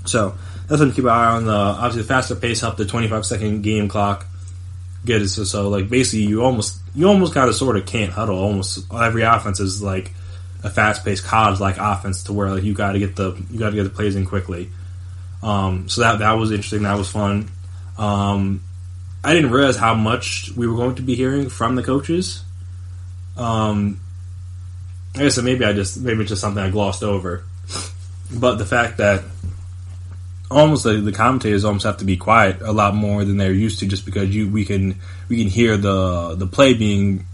So that's something to keep an eye on. Obviously, the faster pace helped the 25-second game clock get it. So basically, you almost kind of sort of can't huddle. Almost every offense is like a fast-paced college-like offense to where you got to get the plays in quickly. So that was interesting. That was fun. I didn't realize how much we were going to be hearing from the coaches. I guess maybe it's just something I glossed over. But the fact that almost the commentators almost have to be quiet a lot more than they're used to, just because we can hear the play being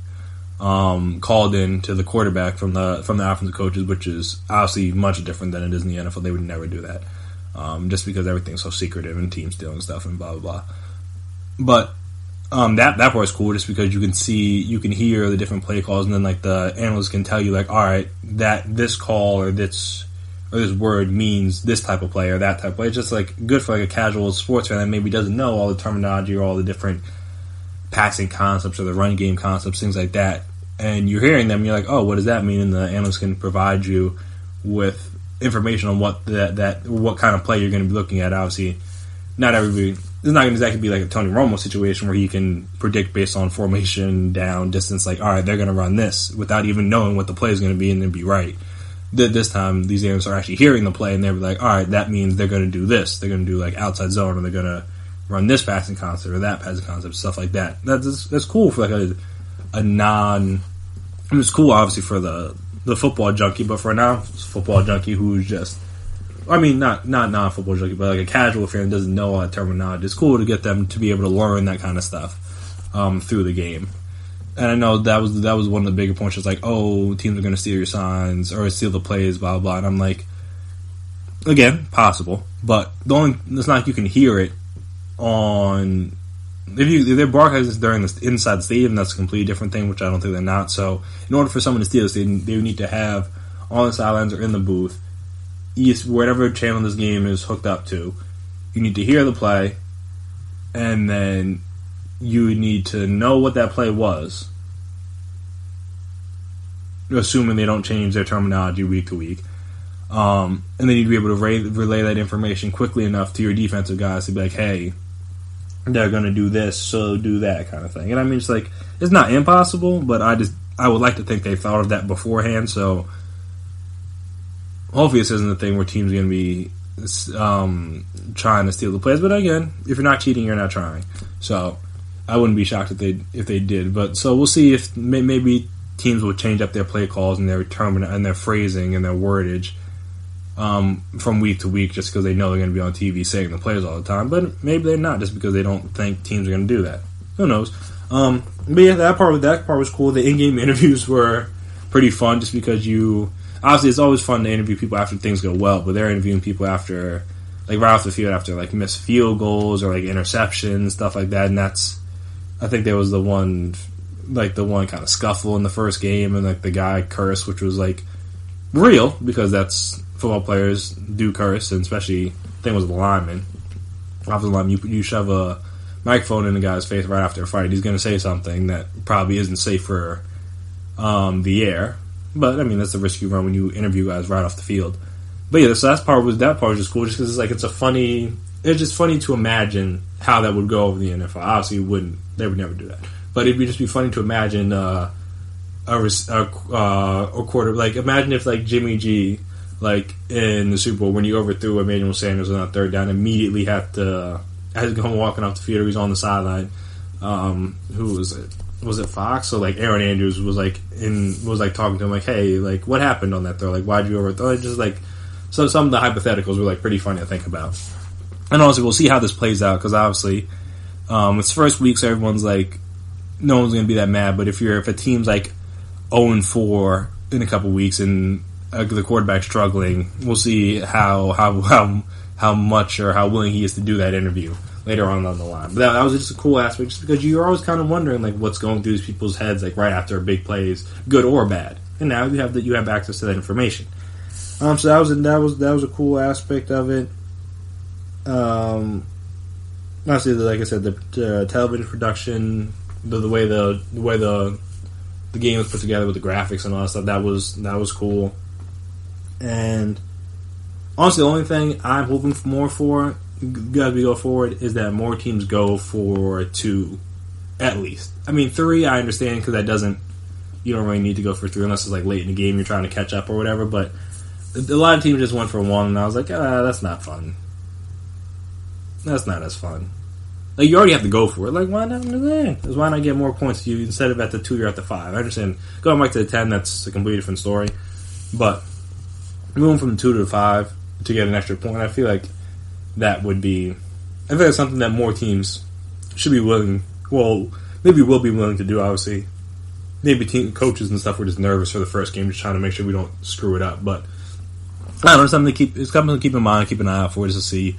called in to the quarterback from the offensive coaches, which is obviously much different than it is in the NFL. They would never do that, just because everything's so secretive and team stealing stuff and blah blah blah. But that part is cool, just because you can hear the different play calls, and then like the analysts can tell you like, all right, that this call or this word means this type of play or that type of play. It's just like good for like a casual sports fan that maybe doesn't know all the terminology or all the different passing concepts or the run game concepts, things like that. And you're hearing them, and you're like, oh, what does that mean? And the analyst can provide you with information on what what kind of play you're going to be looking at. Obviously, not everybody. It's not going to exactly be like a Tony Romo situation where he can predict based on formation, down, distance. Like, all right, they're going to run this without even knowing what the play is going to be and then be right. This time, these analysts are actually hearing the play, and they're like, all right, that means they're going to do this. They're going to do like outside zone, or they're going to run this passing concept or that passing concept, stuff like that. That's cool for like a non. I mean, it's cool obviously for the football junkie, but for a non-football junkie who's just, I mean, not non-football junkie, but like a casual fan who doesn't know all that terminology, it's cool to get them to be able to learn that kind of stuff through the game. And I know that was one of the bigger points. It's like, oh, teams are going to steal your signs or steal the plays, blah, blah, blah. And I'm like, again, possible. But it's not like you can hear it on... If they're broadcasting during inside the stadium, that's a completely different thing, which I don't think they're not. So in order for someone to steal the stadium, they would need to have on the sidelines or in the booth, whatever channel this game is hooked up to, you need to hear the play, and then you need to know what that play was, assuming they don't change their terminology week to week. And then you'd be able to relay that information quickly enough to your defensive guys to be like, hey, they're going to do this, so do that kind of thing. And I mean, it's not impossible, but I would like to think they thought of that beforehand, so hopefully this isn't a thing where teams are going to be trying to steal the plays. But again, if you're not cheating, you're not trying. So I wouldn't be shocked if they did. But so we'll see if maybe teams will change up their play calls and their and their phrasing and their wordage from week to week, just because they know they're going to be on TV saying the plays all the time. But maybe they're not, just because they don't think teams are going to do that. Who knows? But yeah, that part was cool. The in-game interviews were pretty fun, just because obviously it's always fun to interview people after things go well, but they're interviewing people after, like, right off the field, after like missed field goals or like interceptions, stuff like that. And I think there was the one kind of scuffle in the first game, and like the guy cursed, which was like real, because that's football players do curse, and especially, I think it was the lineman. After the line, you shove a microphone in the guy's face right after a fight, he's going to say something that probably isn't safe for the air. But I mean, that's the risk you run when you interview guys right off the field. But yeah, so that part was just cool, just because it's just funny to imagine how that would go over the NFL. Obviously, they would never do that. But it'd just be funny to imagine a quarter, like imagine if like Jimmy G, like in the Super Bowl, when he overthrew Emmanuel Sanders on that third down, immediately had to come walking off the field, or he's on the sideline. Who was it? Was it Fox? So like Aaron Andrews was talking to him like, hey, like what happened on that throw? Like, why'd you overthrow? It's just like some of the hypotheticals were like pretty funny to think about. And also, we'll see how this plays out, because obviously it's first week, so everyone's like, no one's going to be that mad. But if a team's like 0-4 in a couple weeks and the quarterback's struggling, we'll see how much or how willing he is to do that interview later on the line. But that was just a cool aspect, just because you're always kind of wondering like what's going through these people's heads, like right after a big play is good or bad. And now you have access to that information. So that was a cool aspect of it. Obviously, like I said, the television production, the way the game was put together with the graphics and all that stuff, that was cool. And honestly, the only thing I'm hoping for more for as we go forward is that more teams go for 2, at least. I mean, 3 I understand, because you don't really need to go for 3 unless it's like late in the game, you're trying to catch up or whatever. But a lot of teams just went for 1, and I was like, that's not fun. That's not as fun. Like, you already have to go for it. Like, why not do that? Because why not get more points? You instead of at the 2, you're at the 5. I understand. Going back to the 10, that's a completely different story. But moving from the 2 to the 5, to get an extra point. I feel like that would be... I think that's something that more teams should be willing... Well, maybe will be willing to do, obviously. Maybe team coaches and stuff were just nervous for the first game, just trying to make sure we don't screw it up. But I don't know, it's something to keep in mind, keep an eye out for, just to see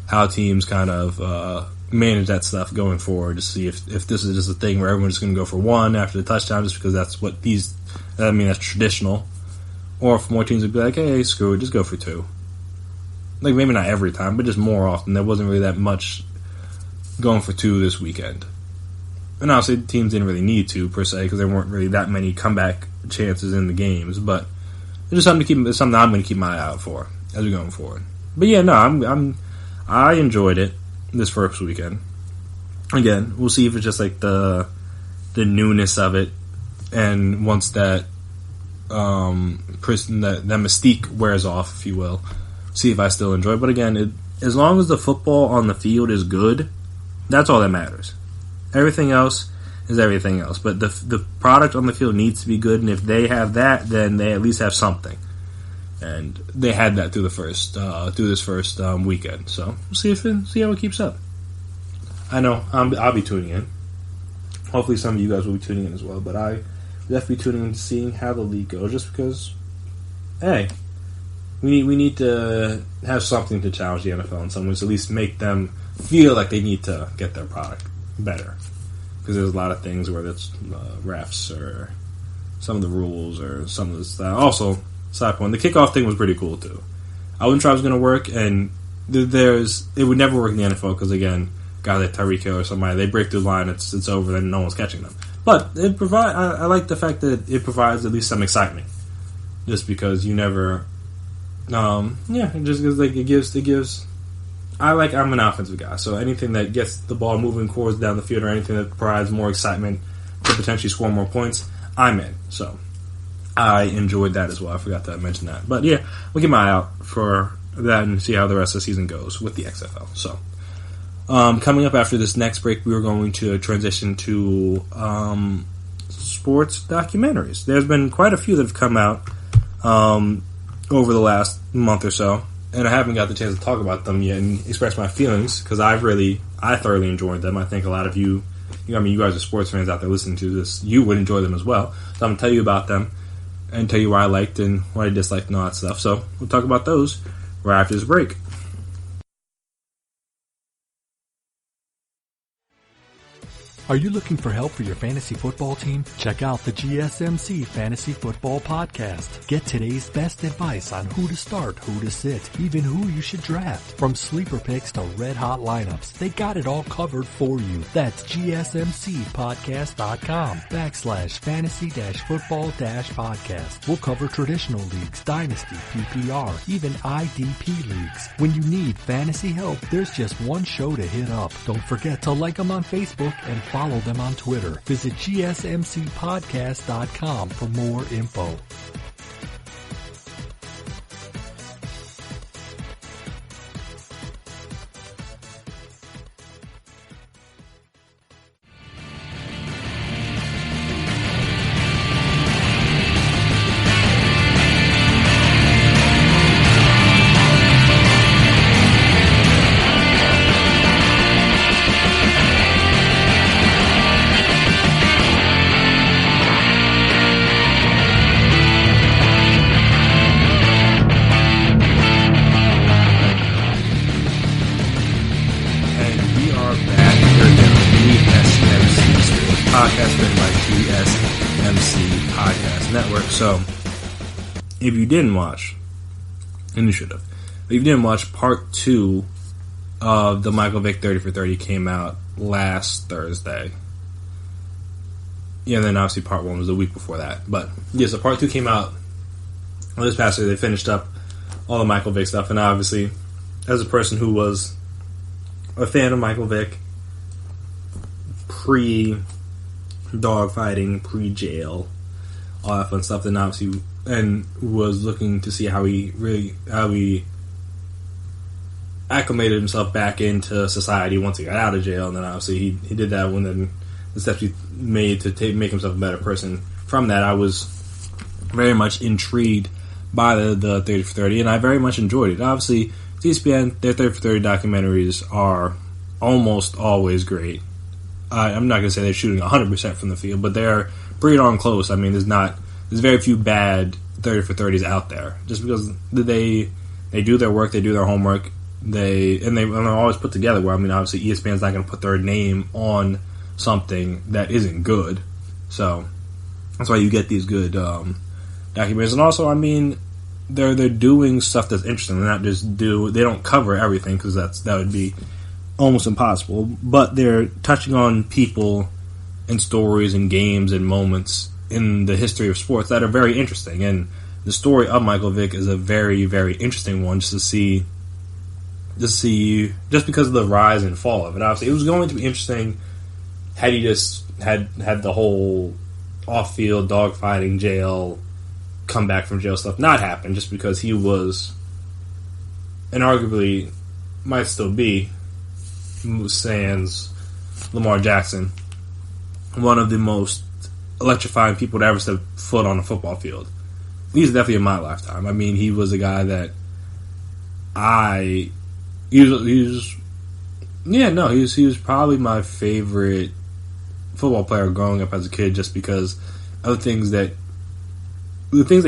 how teams kind of manage that stuff going forward, to see if this is just a thing where everyone's just going to go for one after the touchdown just because that's what that's traditional. Or if more teams would be like, hey, screw it, just go for two. Like, maybe not every time, but just more often. There wasn't really that much going for two this weekend. And obviously, the teams didn't really need to, per se, because there weren't really that many comeback chances in the games. But it's just something I'm going to keep my eye out for as we're going forward. But yeah, no, I enjoyed it this first weekend. Again, we'll see if it's just like the newness of it, and once that that mystique wears off, if you will, see if I still enjoy it. But again, as long as the football on the field is good, that's all that matters. Everything else is everything else. But the product on the field needs to be good, and if they have that, then they at least have something. And they had that through this first weekend. So we'll see how it keeps up. I know I'll be tuning in. Hopefully, some of you guys will be tuning in as well. But I definitely tuning in to seeing how the league goes, just because, hey, we need to have something to challenge the NFL in some ways, at least make them feel like they need to get their product better. Because there's a lot of things where it's refs or some of the rules or some of the stuff. Also, side point, the kickoff thing was pretty cool too. I wasn't sure it was going to work, and it would never work in the NFL because, again, guys like Tyreek Hill or somebody, they break through the line, it's over, then no one's catching them. But I like the fact that it provides at least some excitement, just because you never, just because like it gives. I'm an offensive guy, so anything that gets the ball moving cores down the field or anything that provides more excitement to potentially score more points, I'm in. So I enjoyed that as well. I forgot to mention that. But yeah, we'll keep my eye out for that and see how the rest of the season goes with the XFL. So coming up after this next break, we are going to transition to sports documentaries. There's been quite a few that have come out over the last month or so. And I haven't got the chance to talk about them yet and express my feelings because I thoroughly enjoyed them. I think a lot of you guys are sports fans out there listening to this, you would enjoy them as well. So I'm going to tell you about them and tell you what I liked and what I disliked and all that stuff. So we'll talk about those right after this break. Are you looking for help for your fantasy football team? Check out the GSMC Fantasy Football Podcast. Get today's best advice on who to start, who to sit, even who you should draft. From sleeper picks to red-hot lineups, they got it all covered for you. That's GSMCpodcast.com/fantasy-football-podcast. We'll cover traditional leagues, dynasty, PPR, even IDP leagues. When you need fantasy help, there's just one show to hit up. Don't forget to like them on Facebook and follow them on Twitter. Visit GSMCpodcast.com for more info. Podcast written by GSMC Podcast Network. So, if you didn't watch, and you should have, if you didn't watch, part 2 of the Michael Vick 30 for 30 came out last Thursday. Yeah, and then obviously part 1 was the week before that. But, yeah, so part 2 came out this past year. They finished up all the Michael Vick stuff, and obviously, as a person who was a fan of Michael Vick, pre-dogfighting, pre-jail, all that fun stuff, then obviously, and was looking to see how he acclimated himself back into society once he got out of jail, and then obviously he did that when then the steps he made to make himself a better person. From that, I was very much intrigued by the 30 for 30, and I very much enjoyed it. Obviously, ESPN, their 30 for 30 documentaries are almost always great. I'm not going to say they're shooting 100% from the field, but they're pretty darn close. I mean, there's very few bad 30 for 30s out there, just because they do their work, they do their homework, they're always put together. Where, I mean, obviously ESPN's not going to put their name on something that isn't good, so that's why you get these good documentaries. And also, I mean, they're doing stuff that's interesting. They're not just they don't cover everything, because that would be almost impossible. But they're touching on people and stories and games and moments in the history of sports that are very interesting. And the story of Michael Vick is a very, very interesting one, just because of the rise and fall of it. Obviously, it was going to be interesting had he just had the whole off-field dogfighting, jail, come back from jail stuff not happen, just because he was, and arguably might still be, sans Lamar Jackson, one of the most electrifying people to ever step foot on a football field. He's definitely in my lifetime. I mean, he was a guy that he was probably my favorite football player growing up as a kid, just because of the things that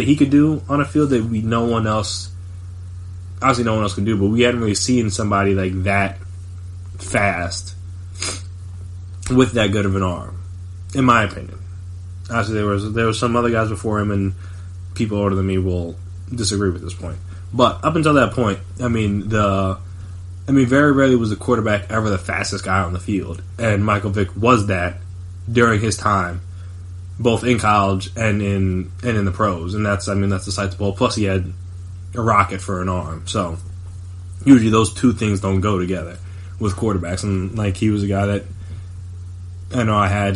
he could do on a field that no one else can do, but we hadn't really seen somebody like that fast with that good of an arm, in my opinion. Obviously, there was some other guys before him, and people older than me will disagree with this point. But up until that point, I mean, very rarely was a quarterback ever the fastest guy on the field, and Michael Vick was that during his time, both in college and in the pros, and that's the sight to behold. Plus, he had a rocket for an arm, so usually those two things don't go together with quarterbacks. And like, he was a guy that I know I had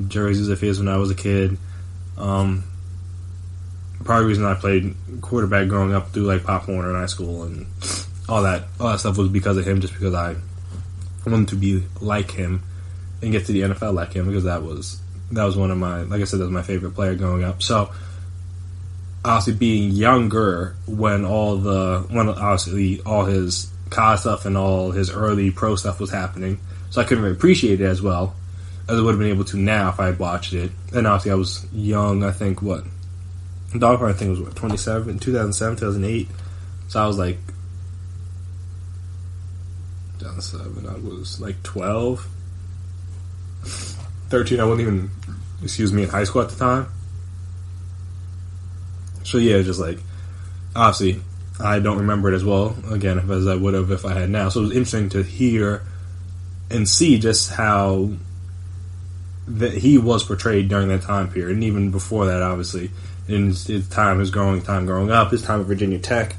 jerseys of his when I was a kid. Probably the reason I played quarterback growing up through like Pop Warner in high school and all that stuff was because of him, just because I wanted to be like him and get to the NFL like him, because that was one of my, like I said, that was my favorite player growing up. So obviously being younger when obviously all his college stuff and all his early pro stuff was happening, so I couldn't really appreciate it as well as I would have been able to now if I had watched it. And obviously I was young. I think it was 2007, 2008. So I was like 2007. I was like 12, 13. I wasn't even, in high school at the time. So yeah, just like, obviously I don't remember it as well again as I would have if I had now. So it was interesting to hear and see just how that he was portrayed during that time period, and even before that, obviously, in his time, growing up, his time at Virginia Tech,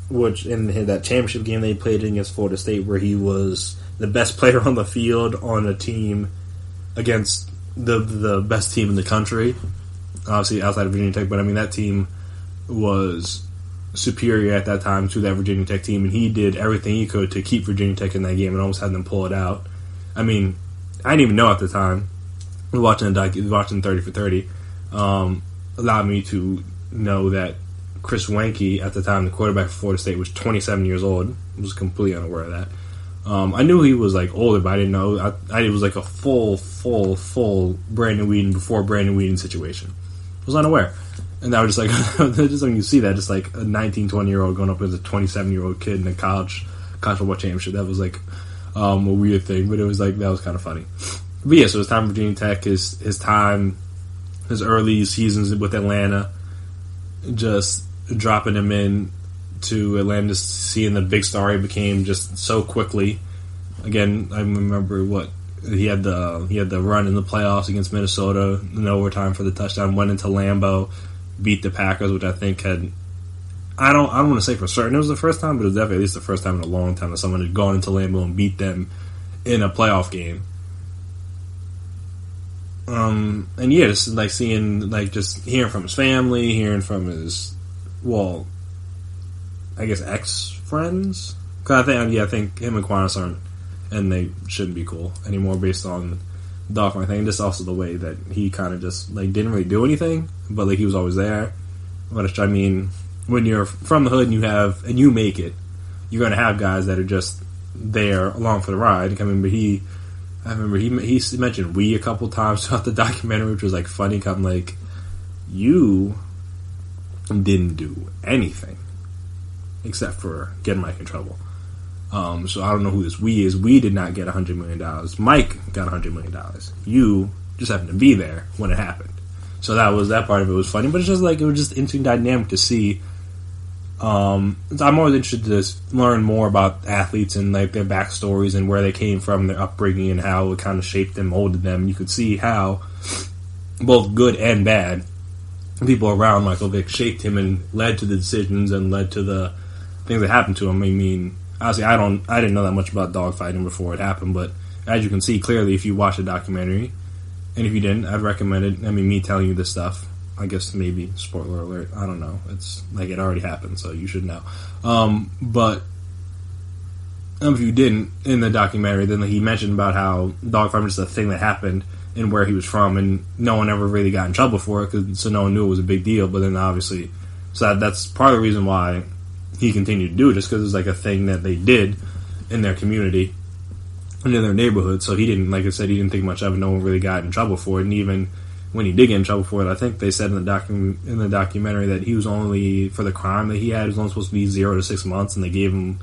which in that championship game they played against Florida State, where he was the best player on the field on a team against the best team in the country, obviously outside of Virginia Tech, but I mean that team was superior at that time to that Virginia Tech team, and he did everything he could to keep Virginia Tech in that game and almost had them pull it out. I mean, I didn't even know at the time. Watching 30 for 30 allowed me to know that Chris Wenke, at the time, the quarterback for Florida State, was 27 years old. I was completely unaware of that. I knew he was like older, but I didn't know. It was like a full Brandon Weeden before Brandon Weeden situation. I was unaware. And that was just like, just when you see that, just like a 19, 20-year-old going up as a 27-year-old kid in a college football championship, that was like a weird thing, but it was like, that was kind of funny. But yeah, so his time at Virginia Tech, his early seasons with Atlanta, just dropping him in to Atlanta, seeing the big star he became just so quickly. Again, I remember he had the run in the playoffs against Minnesota in overtime for the touchdown, went into Lambeau, beat the Packers, which I think had, I don't want to say for certain it was the first time, but it was definitely at least the first time in a long time that someone had gone into Lambeau and beat them in a playoff game. And yeah, just like seeing, like just hearing from his family, hearing from his, well, I guess ex-friends. Because I think him and Quanis aren't, and they shouldn't be cool anymore based on dogfighting thing. Just also the way that he kind of just like didn't really do anything, but like he was always there. But I mean, when you're from the hood and you make it, you're gonna have guys that are just there along for the ride. I remember he mentioned we a couple times throughout the documentary, which was like funny. I'm like, you didn't do anything except for getting Mike in trouble. So I don't know who this we is. We did not get $100 million. Mike got $100 million. You just happened to be there when it happened. So that part of it was funny, but it's just like, it was just interesting dynamic to see. I'm always interested to learn more about athletes and like their backstories and where they came from, their upbringing, and how it kind of shaped them, molded them. You could see how both good and bad people around Michael Vick shaped him and led to the decisions and led to the things that happened to him. I mean, obviously, I didn't know that much about dogfighting before it happened, but as you can see clearly if you watch the documentary, and if you didn't, I'd recommend it. I mean, me telling you this stuff, I guess maybe spoiler alert, I don't know. It's like it already happened, so you should know. But if you didn't, in the documentary, then he mentioned about how dogfighting was just a thing that happened and where he was from, and no one ever really got in trouble for it, so no one knew it was a big deal. But then obviously, so that's part of the reason why he continued to do it, just because it was like a thing that they did in their community and in their neighborhood. So he didn't, like I said, he didn't think much of it. No one really got in trouble for it, and even when he did get in trouble for it, I think they said in the documentary that he was only, for the crime that he had, he was only supposed to be 0 to 6 months, and they gave him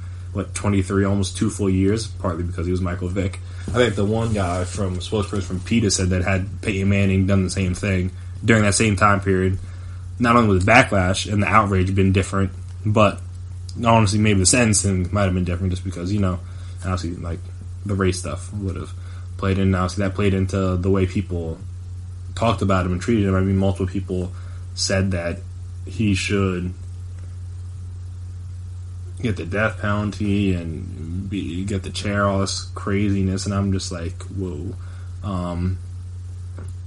23, almost 2 full years, partly because he was Michael Vick. I think the one guy spokesperson from PETA said that had Peyton Manning done the same thing during that same time period, not only was the backlash and the outrage been different, but honestly maybe the sentencing might have been different, just because, obviously like the race stuff would have played in. Obviously that played into the way people talked about him and treated him. I mean, multiple people said that he should get the death penalty and get the chair, all this craziness, and I'm just like, whoa. And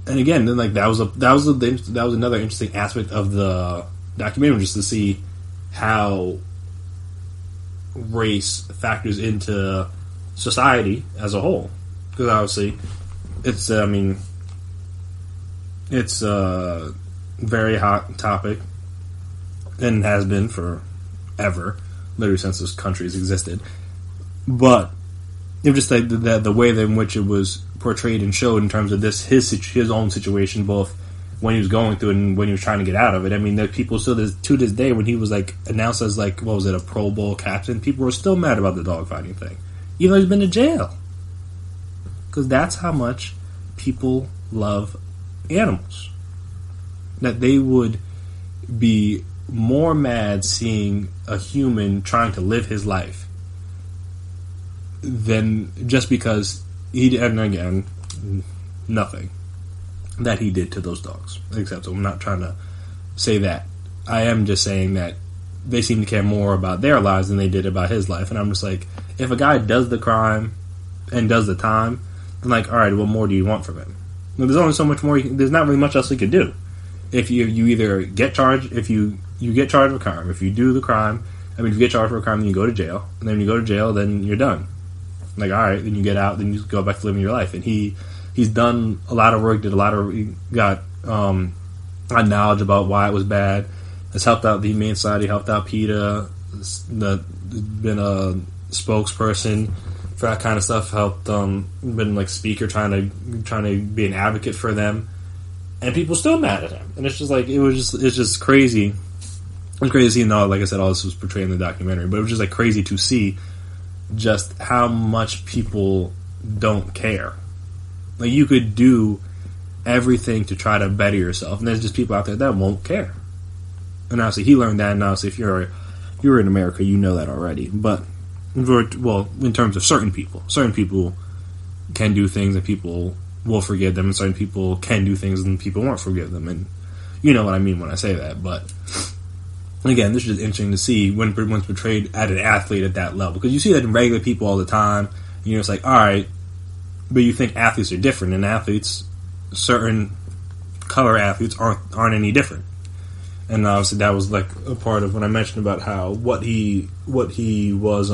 again, then like that was another interesting aspect of the documentary, just to see how race factors into society as a whole. Because obviously, it's a very hot topic and has been forever, literally since this country has existed. But it was just like the way in which it was portrayed and showed in terms of his own situation, both when he was going through it and when he was trying to get out of it. I mean, there are people still to this day, when he was like announced as like, what was it, a Pro Bowl captain, people were still mad about the dogfighting thing, even though he's been to jail, because that's how much people love animals, that they would be more mad seeing a human trying to live his life than just because and again, nothing that he did to those dogs. Except, so I'm not trying to say that. I am just saying that they seem to care more about their lives than they did about his life. And I'm just like, if a guy does the crime and does the time, then like, all right, what more do you want from him? Well, there's only so much more. There's not really much else he could do. If you either get charged, if you get charged with a crime, if you do the crime, if you get charged for a crime, then you go to jail, and then when you go to jail, then you're done. Like, all right, then you get out, then you go back to living your life. And he's done a lot of work, he got knowledge about why it was bad. Has helped out the Humane Society, helped out PETA, been a spokesperson for that kind of stuff, helped been like speaker, trying to be an advocate for them, and people still mad at him. And it's just like, it's just crazy. It's crazy to see, like I said, all this was portrayed in the documentary, but it was just like crazy to see just how much people don't care. Like, you could do everything to try to better yourself, and there's just people out there that won't care. And obviously he learned that, and obviously if you're in America, you know that already. But in terms of certain people can do things and people will forgive them, and certain people can do things and people won't forgive them, and you know what I mean when I say that. But again, this is just interesting to see when it's portrayed at an athlete at that level, because you see that in regular people all the time, and it's like, all right, but you think athletes are different, and athletes, certain color athletes aren't any different. And obviously that was like a part of when I mentioned about how what he was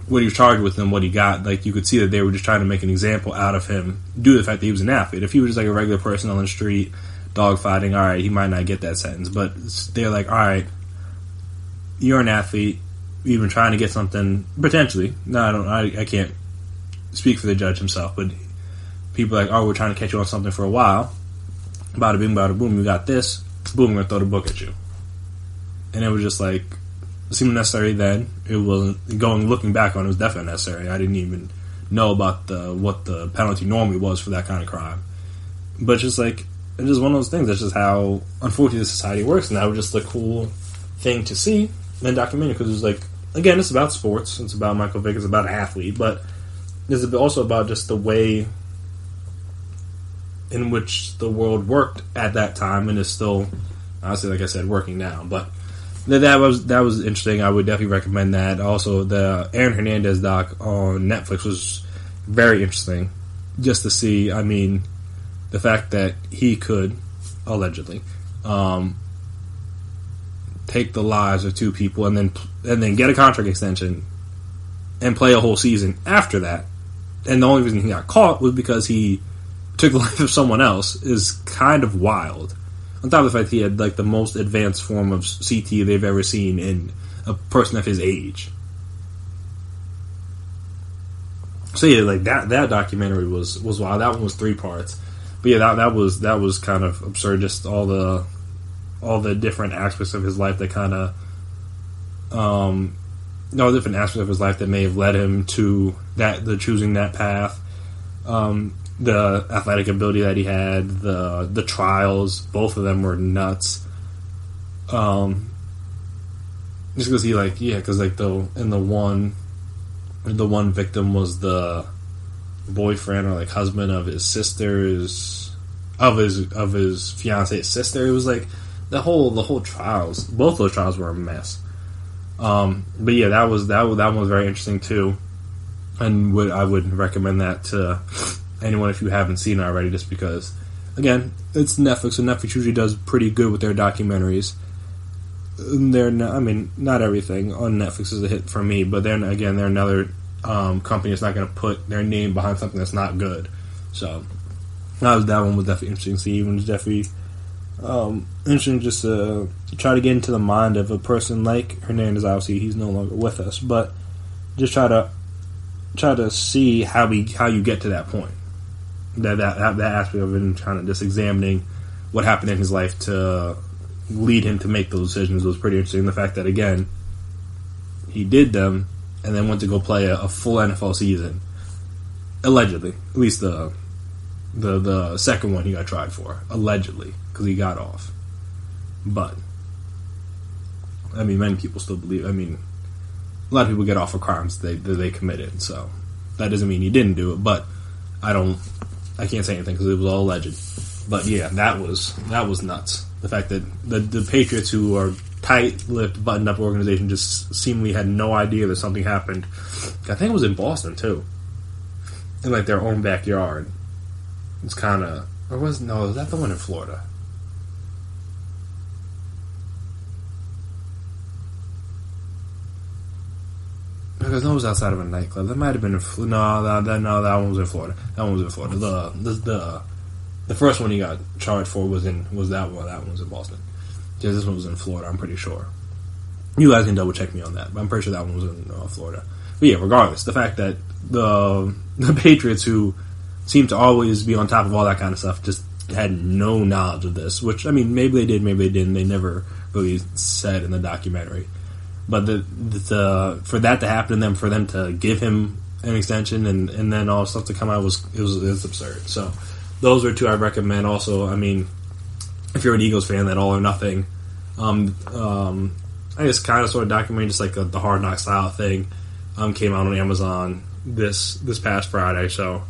what he was charged with and what he got, like, you could see that they were just trying to make an example out of him due to the fact that he was an athlete. If he was just like a regular person on the street, dogfighting, all right, he might not get that sentence. But they're like, all right, you're an athlete, you've been trying to get something, potentially. No, I can't speak for the judge himself, but people are like, oh, we're trying to catch you on something for a while. Bada boom, you got this. Boom, we're going to throw the book at you. And it was just like, it seemed necessary then. It wasn't, looking back on it, was definitely necessary. I didn't even know about what the penalty normally was for that kind of crime. But it's just like, it's just one of those things. That's just how, unfortunately, the society works. And that was just a cool thing to see in documentary, because it was like, again, it's about sports. It's about Michael Vick. It's about an athlete. But it's also about just the way in which the world worked at that time, and is still, honestly, like I said, working now. But that was interesting. I would definitely recommend that. Also, the Aaron Hernandez doc on Netflix was very interesting, just to see, I mean, the fact that he could, allegedly, take the lives of two people and then get a contract extension and play a whole season after that. And the only reason he got caught was because he took the life of someone else, is kind of wild. On top of the fact that he had like the most advanced form of CT they've ever seen in a person of his age. So yeah, like that documentary was wild. That one was 3 parts. But yeah, that was kind of absurd. Just all the different aspects of his life that kind of, all different aspects of his life that may have led him to the choosing that path. The athletic ability that he had, the trials, both of them were nuts. Just because the one victim was the boyfriend or like husband of his sister's, of his fiance's sister. It was like the whole trials. Both those trials were a mess. But yeah, that one was very interesting too, and I would recommend that to anyone if you haven't seen it already, just because, again, it's Netflix, and Netflix usually does pretty good with their documentaries. Not everything on Netflix is a hit for me, but they're another company that's not going to put their name behind something that's not good. So that one was definitely interesting to see. It was definitely interesting just to try to get into the mind of a person like Hernandez. Obviously, he's no longer with us, but just try to see how you get to that point. That aspect of him trying to just examining what happened in his life to lead him to make those decisions was pretty interesting. The fact that, again, he did them and then went to go play a full NFL season, allegedly. At least the second one he got tried for, allegedly, because he got off. But I mean, many people still believe. I mean, a lot of people get off for crimes that they committed, so that doesn't mean he didn't do it. But I can't say anything because it was all alleged. But yeah, that was nuts. The fact that the Patriots, who are tight-lipped, buttoned-up organization, just seemingly had no idea that something happened. I think it was in Boston too, in like their own backyard. It's kind of, was that the one in Florida? Because no, it was outside of a nightclub. That might have been that one was in Florida. That one was in Florida. The first one he got charged for was that one. That one was in Boston. Yeah, this one was in Florida, I'm pretty sure. You guys can double check me on that, but I'm pretty sure that one was in Florida. But yeah, regardless, the fact that the Patriots, who seem to always be on top of all that kind of stuff, just had no knowledge of this. Which, I mean, maybe they did, maybe they didn't. They never really said in the documentary. But for that to happen, and then for them to give him an extension, and then all stuff to come out was absurd. So those are 2 I'd recommend. Also, I mean, if you're an Eagles fan, that All or Nothing, I guess kind of sort of documentary, just like the Hard Knock style thing, came out on Amazon this past Friday. So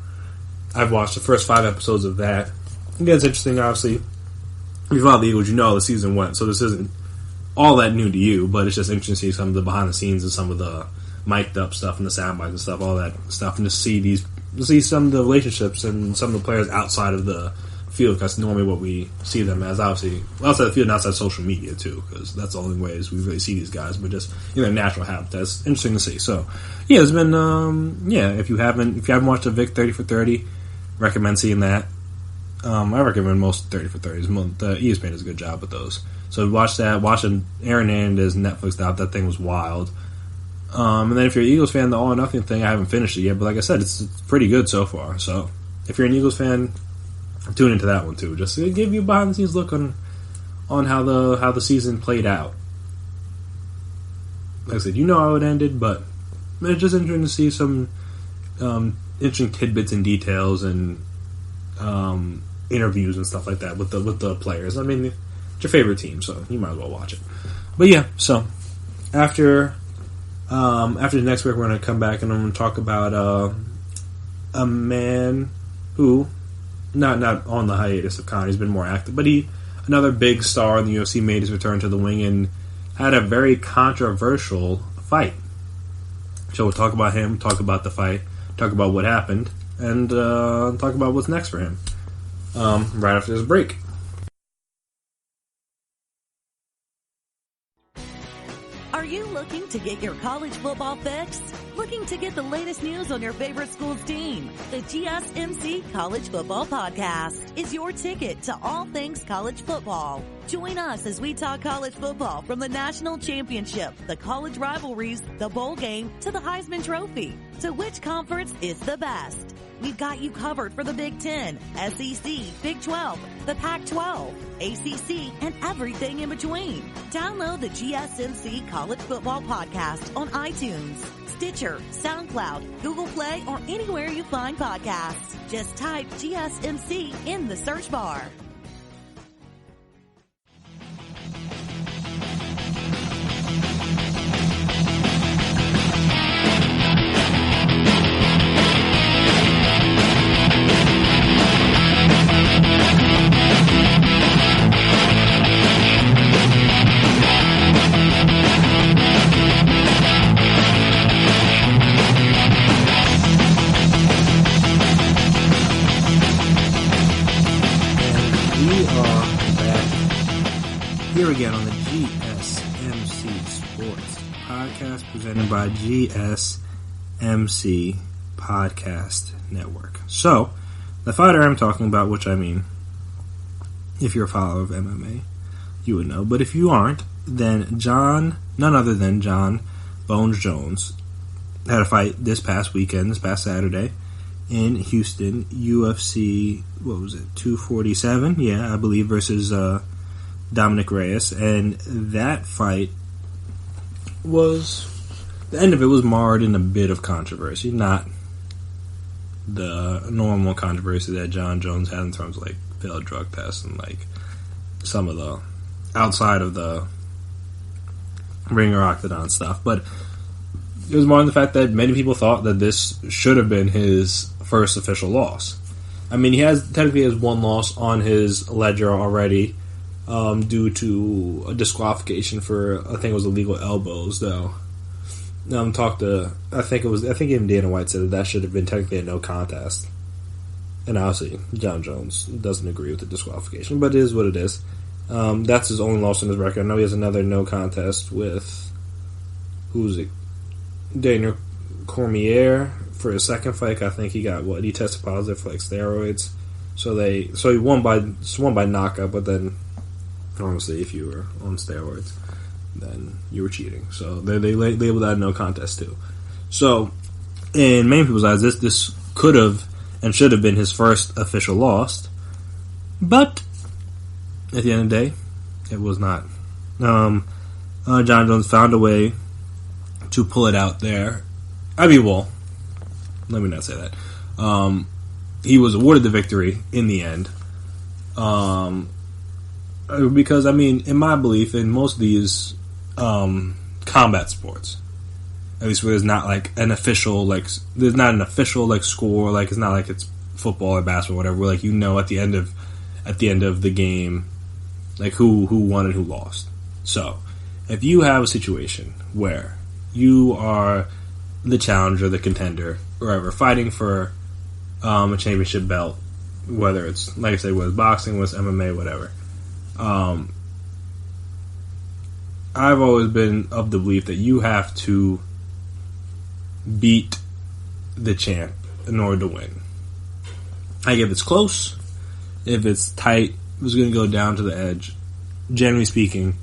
I've watched the first 5 episodes of that. Again, it's interesting. Obviously, if you follow the Eagles, you know how the season went. So this isn't all that new to you, but it's just interesting to see some of the behind the scenes and some of the mic'd up stuff and the sound bites and stuff, all that stuff, and to see some of the relationships and some of the players outside of the field, because normally what we see them as, obviously, outside the field and outside social media too, because that's the only ways we really see these guys. But just in their natural habitat, it's interesting to see. So yeah, it's been if you haven't watched a Vic 30 for 30, recommend seeing that. I recommend most 30 for 30s. The ESPN does a good job with those. So watch that. Watching Aaron Hernandez Netflixed out, that thing was wild. And then if you're an Eagles fan, the All or Nothing thing, I haven't finished it yet, but like I said, it's pretty good so far. So if you're an Eagles fan, tune into that one too, just to give you a behind the scenes look on how the season played out. Like I said, you know how it ended, but it's just interesting to see some interesting tidbits and details and interviews and stuff like that with the players. I mean, it's your favorite team, so you might as well watch it. But yeah, so after the next week, we're going to come back and I'm going to talk about a man who, not on the hiatus of Conor, he's been more active, but another big star in the UFC, made his return to the wing and had a very controversial fight. So we'll talk about him, talk about the fight, talk about what happened, and talk about what's next for him right after this break. Are you looking to get your college football fix? Looking to get the latest news on your favorite school's team? The GSMC College Football Podcast is your ticket to all things college football. Join us as we talk college football from the national championship, the college rivalries, the bowl game, to the Heisman Trophy. So which conference is the best? We've got you covered for the Big Ten, SEC, Big 12, the Pac-12, ACC, and everything in between. Download the GSMC College Football Podcast on iTunes, Stitcher, SoundCloud, Google Play, or anywhere you find podcasts. Just type GSMC in the search bar. Here again on the GSMC Sports Podcast, presented by GSMC Podcast Network. So, the fighter I'm talking about, which I mean, if you're a follower of MMA, you would know. But if you aren't, then none other than Jon Jones, had a fight this past Saturday, in Houston, UFC, 247? Yeah, I believe, versus Dominic Reyes, and that fight the end of it was marred in a bit of controversy, not the normal controversy that Jon Jones had in terms of like failed drug tests and like some of the outside of the ring or octagon stuff, but it was more in the fact that many people thought that this should have been his first official loss. I mean, he technically has one loss on his ledger already, due to a disqualification for, I think it was illegal elbows, though. I think even Dana White said that should have been technically a no contest. And obviously, Jon Jones doesn't agree with the disqualification, but it is what it is. That's his only loss on his record. I know he has another no contest with, Daniel Cormier for his second fight. I think he tested positive for like steroids. So he won by knockout, but then honestly, if you were on steroids, then you were cheating. So they labeled that a no contest too. So in many people's eyes, this could have and should have been his first official loss, but at the end of the day, it was not. Jon Jones found a way to pull it out there. Let me not say that. He was awarded the victory in the end. Because, I mean, in my belief, in most of these combat sports, at least where there's not like an official, score, like it's not like it's football or basketball or whatever, where like at the end of the game, like who won and who lost. So, if you have a situation where you are the challenger, the contender, or whatever, fighting for a championship belt whether it's, like I say, whether it's boxing, whether it's MMA, whatever. I've always been of the belief that you have to beat the champ in order to win. Like, if it's close, if it's tight, if it's going to go down to the edge, generally speaking,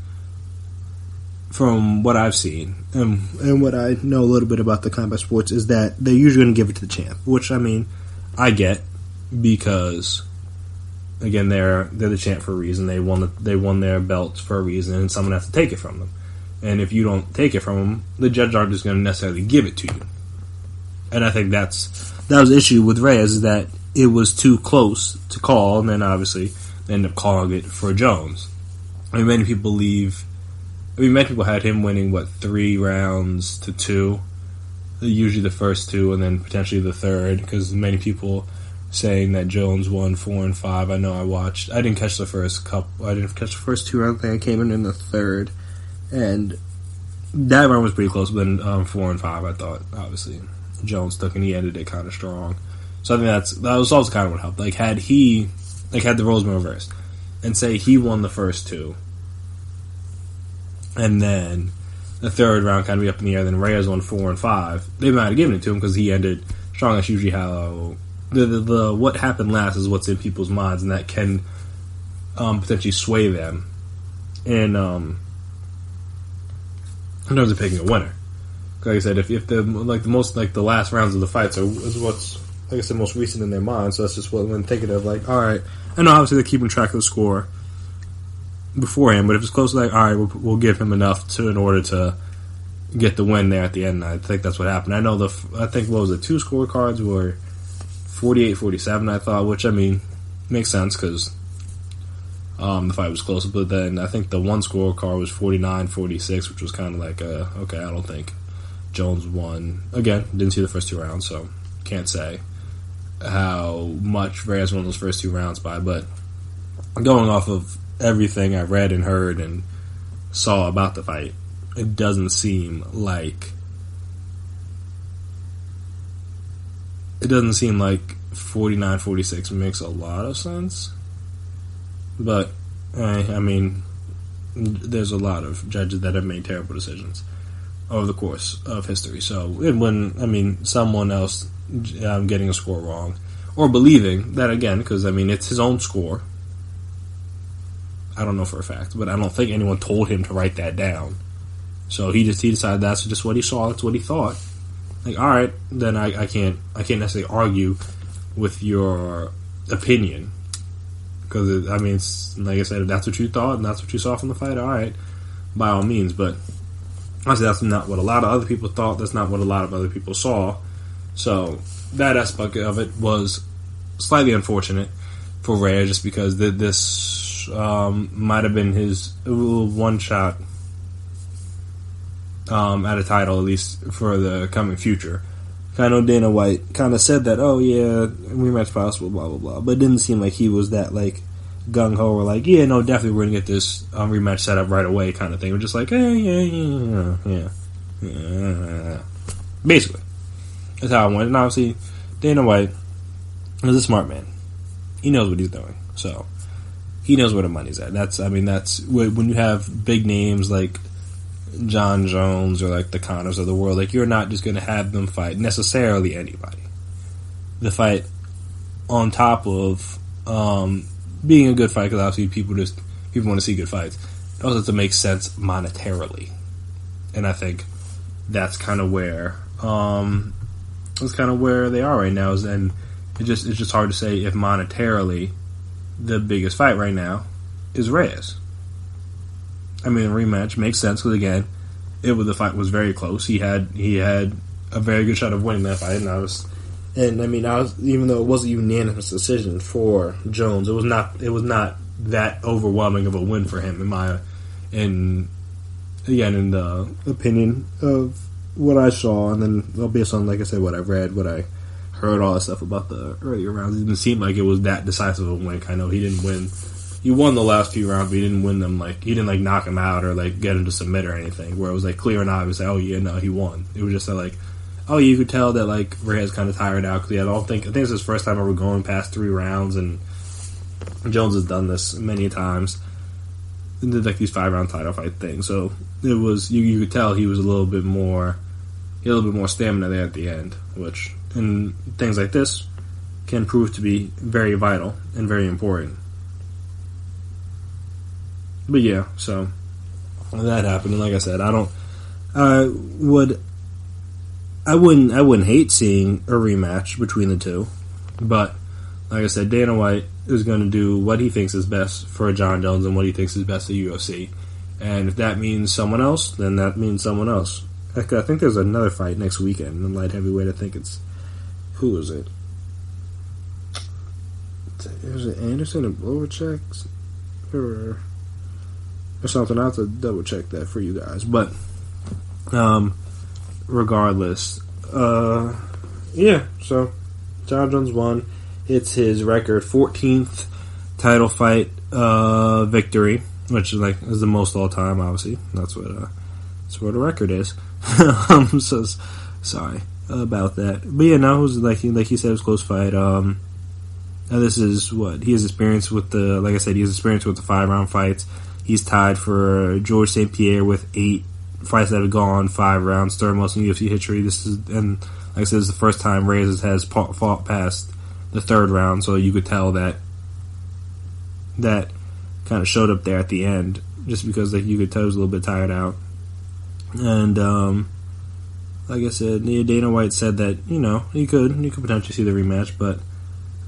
from what I've seen, and what I know a little bit about the combat sports, is that they're usually going to give it to the champ, which, I mean, I get, because, again, they're the champ for a reason. They won their belts for a reason, and someone has to take it from them. And if you don't take it from them, the judges aren't just going to necessarily give it to you. And I think that was the issue with Reyes, is that it was too close to call, and then obviously they ended up calling it for Jones. I mean, many people had him winning, 3 rounds to 2, usually the first 2, and then potentially the third, because many people saying that Jones won 4 and 5. I know I didn't catch the first couple. I didn't catch the first 2 rounds. I think I came in the third, and that round was pretty close. But then 4 and 5, I thought obviously Jones took, and he ended it kind of strong. So I think that was also kind of what helped. Like, had the roles been reversed, and say he won the first 2, and then the third round kind of be up in the air, then Reyes won 4 and 5, they might have given it to him because he ended strong. That's usually how the what happened last is what's in people's minds, and that can potentially sway them in terms of picking a winner. Like I said, if the last rounds of the fights is what's, like I said, most recent in their mind, so that's just what I'm thinking of. Like, all right, I know obviously they're keeping track of the score beforehand, but if it's close, like, all right, we'll give him enough in order to get the win there at the end. I think that's what happened. I know what was it, 2 scorecards were 48-47, I thought, which, I mean, makes sense because the fight was close. But then I think the one scorecard was 49-46, which was kind of like, okay, I don't think Jones won. Again, didn't see the first 2 rounds, so can't say how much Reyes won those first 2 rounds by. But going off of everything I read and heard and saw about the fight, it doesn't seem like 49-46 makes a lot of sense. But I mean, there's a lot of judges that have made terrible decisions over the course of history. So when someone else getting a score wrong, or believing that, again, because I mean it's his own score. I don't know for a fact, but I don't think anyone told him to write that down. So he decided that's just what he saw, that's what he thought. Like, all right, then I can't necessarily argue with your opinion, because I mean, like I said, if that's what you thought and that's what you saw from the fight, all right, by all means. But honestly, that's not what a lot of other people thought. That's not what a lot of other people saw. So that aspect of it was slightly unfortunate for Reyes, just because this might have been his one shot at a title, at least for the coming future. I know Dana White kind of said that, oh yeah, rematch possible, blah blah blah, but it didn't seem like he was that like gung ho or like, yeah, no, definitely we're gonna get this rematch set up right away kind of thing. We're just like, yeah. Basically, that's how it went. And obviously, Dana White is a smart man. He knows what he's doing, so he knows where the money's at. That's when you have big names like Jon Jones or like the Connors of the world, like, you're not just going to have them fight necessarily anybody. The fight on top of being a good fight, because obviously people want to see good fights. It also has to make sense monetarily, and I think that's kind of where they are right now. And it's just hard to say if monetarily the biggest fight right now is Reyes. I mean, a rematch makes sense because, again, the fight was very close. He had a very good shot of winning that fight, even though it was a unanimous decision for Jones, it was not that overwhelming of a win for him in the opinion of what I saw, and then based on, like I said, what I read, what I heard, all that stuff about the earlier rounds. It didn't seem like it was that decisive of a win. I know he didn't win. He won the last few rounds, but he didn't win them. Like, he didn't knock him out or get him to submit or anything. Where it was clear and obvious. Oh yeah, no, he won. It was just you could tell that like Reyes kind of tired out because I think it's his first time ever going past 3 rounds, and Jones has done this many times. And did like these 5-round title fight things, so it was you could tell he was a little bit more stamina there at the end, which in things like this can prove to be very vital and very important. But yeah, so that happened, and like I said, I wouldn't hate seeing a rematch between the two, but like I said, Dana White is going to do what he thinks is best for Jon Jones and what he thinks is best for UFC. And if that means someone else, then that means someone else. I think there's another fight next weekend in light heavyweight. I think it's... Who is it? Is it Anderson and Blovacek? Or something. I'll have to double check that for you guys. But, regardless. Yeah, so Jon Jones won. It's his record 14th title fight victory, which is the most all time. Obviously, that's what the record is. I'm so sorry about that. But yeah, no, it was like he said, it was a close fight. This is what he has experience with the. Like I said, he has experience with the 5-round fights. He's tied for Georges St. Pierre with 8 fights that have gone 5 rounds, third most in UFC history. And like I said, this is the first time Reyes has fought past the 3rd round, so you could tell that kind of showed up there at the end, just because you could tell he was a little bit tired out. And like I said, Dana White said that you could potentially see the rematch, but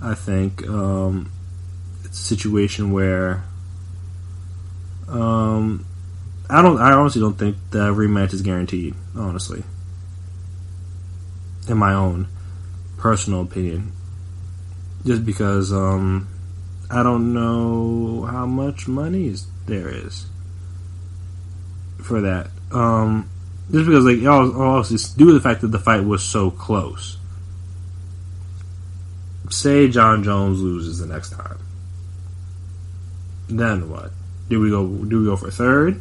I think it's a situation where I honestly don't think the rematch is guaranteed. Honestly, in my own personal opinion. Just because I don't know how much money there is for that. Just because, obviously, due to the fact that the fight was so close. Say Jon Jones loses the next time, then what? Do we go for 3rd?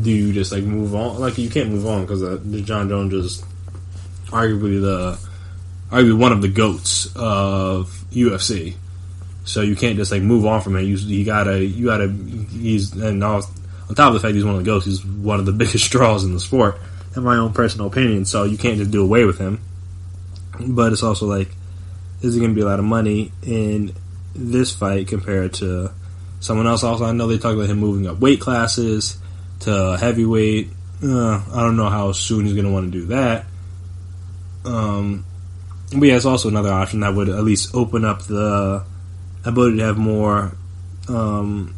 Do you just move on? You can't move on because Jon Jones is arguably one of the GOATs of UFC. So you can't just move on from it. You gotta. And on top of the fact he's one of the GOATs, he's one of the biggest draws in the sport, in my own personal opinion. So you can't just do away with him. But it's also is it going to be a lot of money in this fight compared to someone else? Also, I know they talk about him moving up weight classes to heavyweight. I don't know how soon he's going to want to do that. But yeah, it's also another option that would at least open up the ability to have more I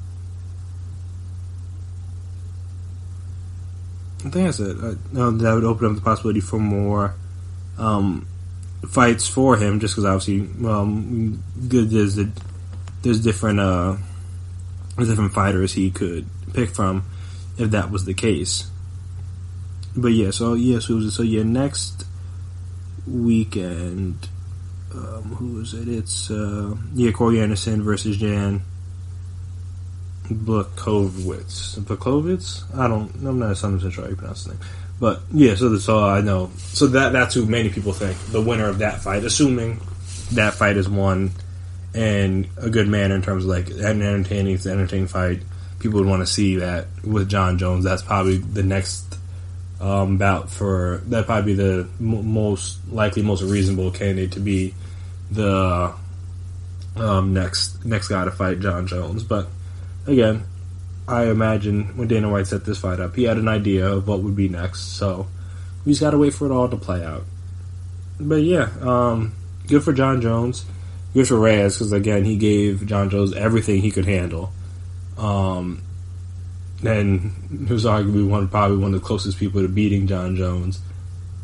think that's it. That would open up the possibility for more fights for him, just because obviously there's different fighters he could pick from if that was the case. But yeah, so next weekend, who is it? It's Corey Anderson versus Jan Blachowicz. I'm not 100% sure how you pronounce his name. But yeah, so that's all I know. So that's who many people think the winner of that fight, assuming that fight is won in a good manner in terms of an entertaining fight. People would want to see that with Jon Jones. That's probably the next bout for that. Probably the most likely, most reasonable candidate to be the next guy to fight Jon Jones. But again, I imagine when Dana White set this fight up, he had an idea of what would be next. So we just got to wait for it all to play out. But yeah, good for Jon Jones. Good for Reyes, because again, he gave Jon Jones everything he could handle. And he was arguably probably one of the closest people to beating Jon Jones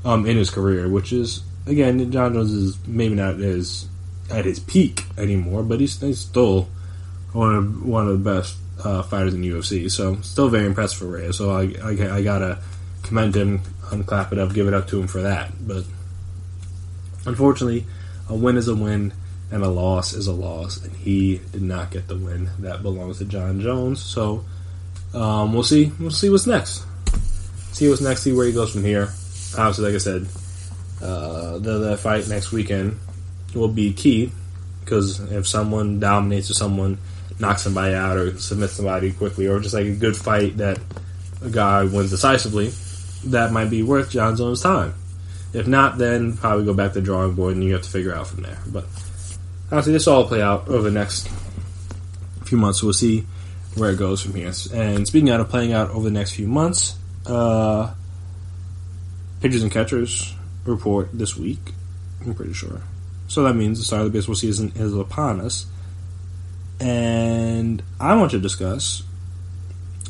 in his career, which is, again, Jon Jones is maybe not at his peak anymore, but he's still one of the best fighters in the UFC. So still very impressed for Reyes. So I gotta commend him and clap it up, give it up to him for that. But unfortunately, a win is a win and a loss is a loss, and he did not get the win that belongs to Jon Jones. So we'll see what's next. See where he goes from here. obviously, like I said, the fight next weekend will be key, because if someone dominates or someone knocks somebody out or submits somebody quickly, or just like a good fight that a guy wins decisively, that might be worth Jon Jones' time. If not, then probably go back to the drawing board and you have to figure out from there. But honestly, this will all play out over the next few months, so we'll see where it goes from here. And speaking of playing out over the next few months, pitchers and catchers report this week, I'm pretty sure. So that means the start of the baseball season is upon us. And I want to discuss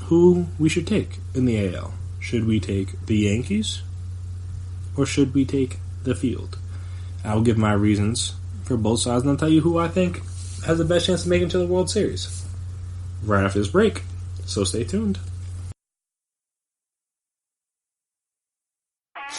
who we should take in the AL. Should we take the Yankees, or should we take the field? I will give my reasons for both sides, and I'll tell you who I think has the best chance of making it to the World Series right after this break. So stay tuned.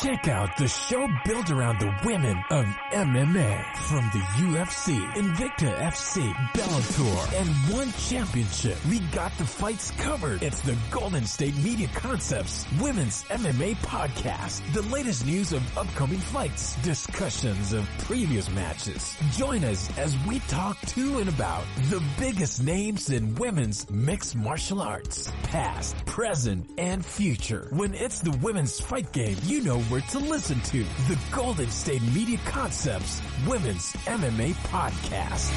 Check out the show built around the women of MMA. From the UFC, Invicta FC, Bellator, and One Championship. We got the fights covered. It's the Golden State Media Concepts Women's MMA Podcast. The latest news of upcoming fights, discussions of previous matches. Join us as we talk to and about the biggest names in women's mixed martial arts. Past, present, and future. When it's the women's fight game, you know where to listen to. The Golden State Media Concepts Women's MMA Podcast.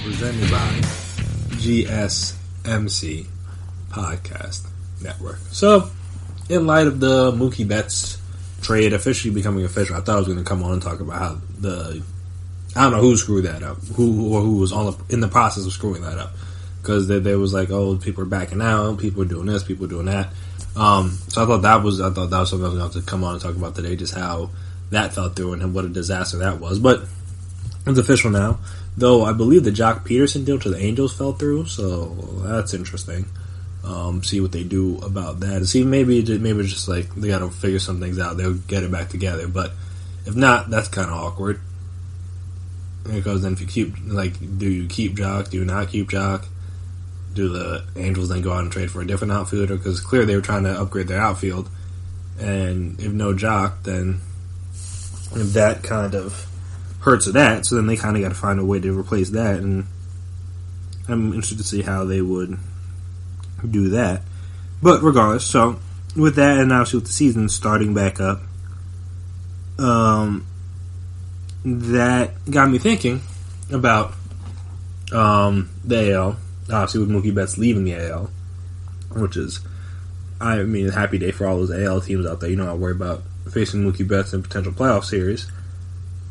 Presented by GSMC Podcast Network. So, in light of the Mookie Betts trade officially becoming official, I thought I was going to come on and talk about how I don't know who screwed that up, who was in the process of screwing that up, because there was like, oh, people are backing out, people are doing this, people are doing that. So I thought that was something I was going to have to come on and talk about today, just how that fell through and what a disaster that was. But it's official now. Though I believe the Jock Peterson deal to the Angels fell through, so that's interesting. See what they do about that. And see, maybe it's just like they got to figure some things out. They'll get it back together. But if not, that's kind of awkward. Because then if you keep, do you keep Jock? Do you not keep Jock? Do the Angels then go out and trade for a different outfielder? Because clearly they were trying to upgrade their outfield. And if no Jock, then if that kind of hurts of that, so then they kind of got to find a way to replace that, and I'm interested to see how they would do that. But regardless, so with that, and obviously with the season starting back up, that got me thinking about the AL, obviously with Mookie Betts leaving the AL, which is, I mean, a happy day for all those AL teams out there. You know, I worry about facing Mookie Betts in potential playoff series.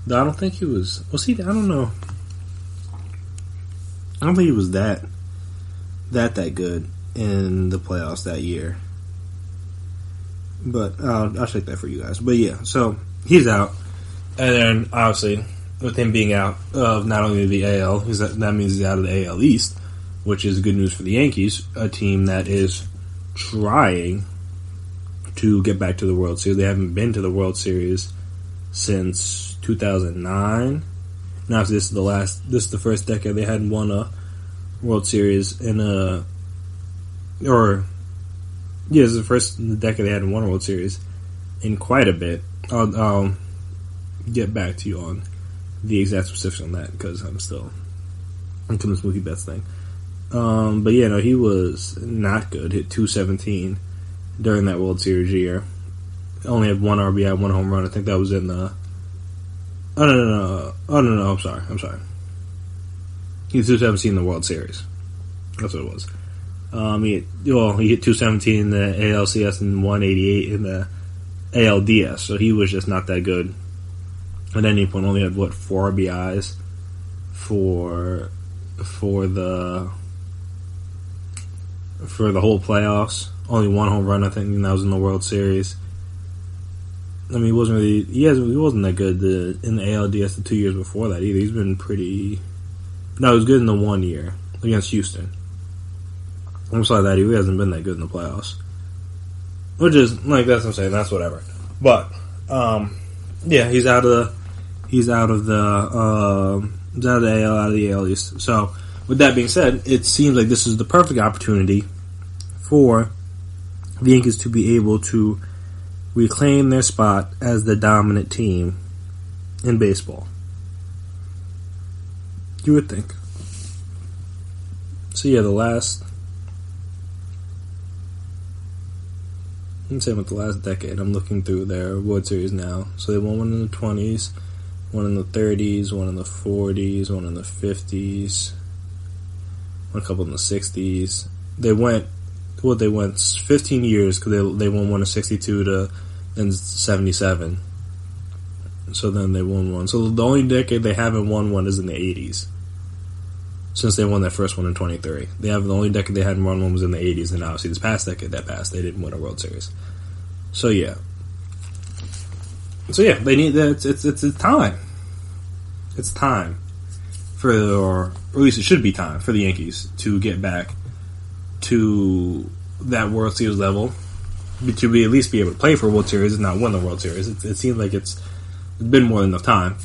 Though I don't think he was. Well, see, I don't know. I don't think he was that good in the playoffs that year. But I'll check that for you guys. But yeah, so he's out, and then obviously with him being out of not only the AL, that means he's out of the AL East, which is good news for the Yankees, a team that is trying to get back to the World Series. They haven't been to the World Series since 2009. Now, this is the first decade they hadn't won a World Series this is the first decade they hadn't won a World Series in quite a bit. I'll get back to you on the exact specifics on that, because I'm coming to Mookie Betts thing. But yeah, no, he was not good. Hit .217 during that World Series year. Only had one RBI, one home run. I think that was in the... Oh, no. I'm sorry. He hit .217 in the World Series. That's what it was. He hit .217 in the ALCS and 188 in the ALDS. So he was just not that good. At any point, only had, 4 RBIs for for the whole playoffs. Only one home run, I think, and that was in the World Series. I mean, he wasn't that good in the ALDS the 2 years before that either. He's been pretty. No, he was good in the 1 year against Houston. I'm sorry that he hasn't been that good in the playoffs. Which is like that's what I'm saying. That's whatever. But yeah, he's out of the AL, out of the AL East. So with that being said, it seems like this is the perfect opportunity for the Yankees to be able to reclaim their spot as the dominant team in baseball. You would think. So yeah, I'm saying with the last decade, I'm looking through their World Series now. So they won one in the 20s, one in the 30s, one in the 40s, one in the 50s, one a couple in the 60s. They went 15 years because they won one in 62 to then 77. So then they won one. So the only decade they haven't won one is in the 80s. Since they won their first one in 23. The only decade they hadn't won one was in the 80s, and obviously this past decade they didn't win a World Series. So yeah, they need that. It's time. It's time or at least it should be time for the Yankees to get back to that World Series level, to at least be able to play for a World Series and not win the World Series. It seems like it's been more than enough time.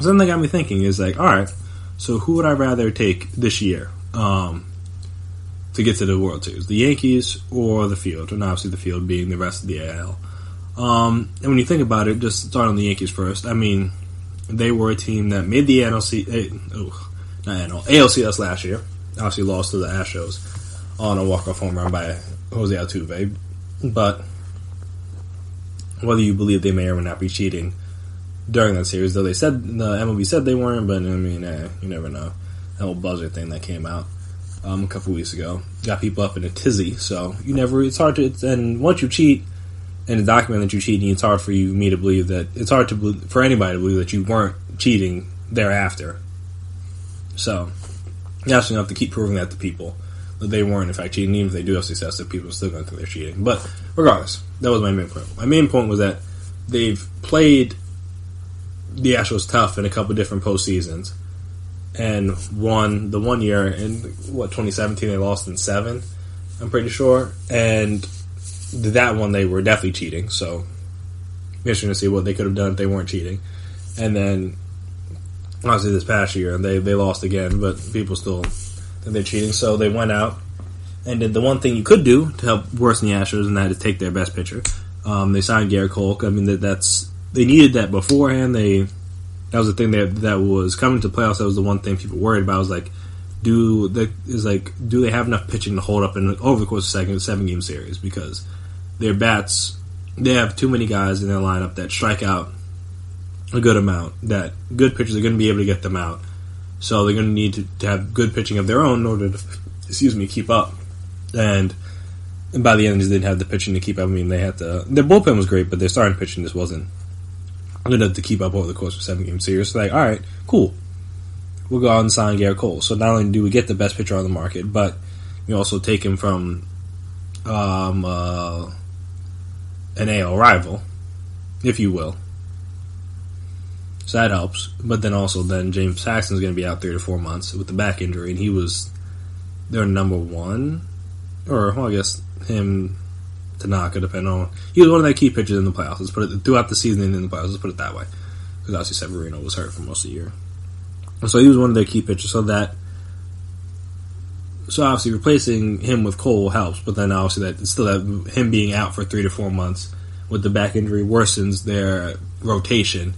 Something that got me thinking is like, all right. So who would I rather take this year to get to the World Series? The Yankees or the field? And obviously the field being the rest of the AL. And when you think about it, just start on the Yankees first. I mean, they were a team that made the ALCS last year. Obviously lost to the Astros on a walk-off home run by Jose Altuve. But whether you believe they may or may not be cheating during that series, though the MLB said they weren't, but I mean, you never know. That whole buzzer thing that came out a couple weeks ago got people up in a tizzy. So it's hard to. And once you cheat, and it's documented that you're cheating, it's hard for me to believe that. It's hard for anybody to believe that you weren't cheating thereafter. So you actually have to keep proving that to people that they weren't in fact cheating. Even if they do have success, that people are still going to think they're cheating. But regardless, that was my main point. My main point was that they've played the Astros tough in a couple different postseasons, and won the 1 year in 2017 they lost in 7, I'm pretty sure, and that one they were definitely cheating. So interesting to see what they could have done if they weren't cheating. And then obviously this past year they lost again, but people still think they're cheating. So they went out and did the one thing you could do to help worsen the Astros, and that is take their best pitcher. They signed Garrett Cole. I mean they needed that beforehand. That was the thing that was coming to playoffs. That was the one thing people worried about. Was like, do they have enough pitching to hold up over the course of a 7-game series? Because their bats, they have too many guys in their lineup that strike out a good amount. That good pitchers are going to be able to get them out. So they're going to need to have good pitching of their own in order to, keep up. And by the end, they didn't have the pitching to keep up. I mean, their bullpen was great, but their starting pitching just wasn't good enough to keep up over the course of a 7-game series. So all right, cool. We'll go out and sign Garrett Cole. So not only do we get the best pitcher on the market, but we also take him from an AL rival, if you will. So that helps. But then James Paxton's going to be out 3 to 4 months with the back injury, and he was their number one, I guess him, Tanaka, depending on. He was one of their key pitchers in the playoffs. Let's put it throughout the season and in the playoffs. Let's put it that way, because obviously Severino was hurt for most of the year, so he was one of their key pitchers. So obviously replacing him with Cole helps, but then obviously him being out for 3 to 4 months with the back injury worsens their rotation,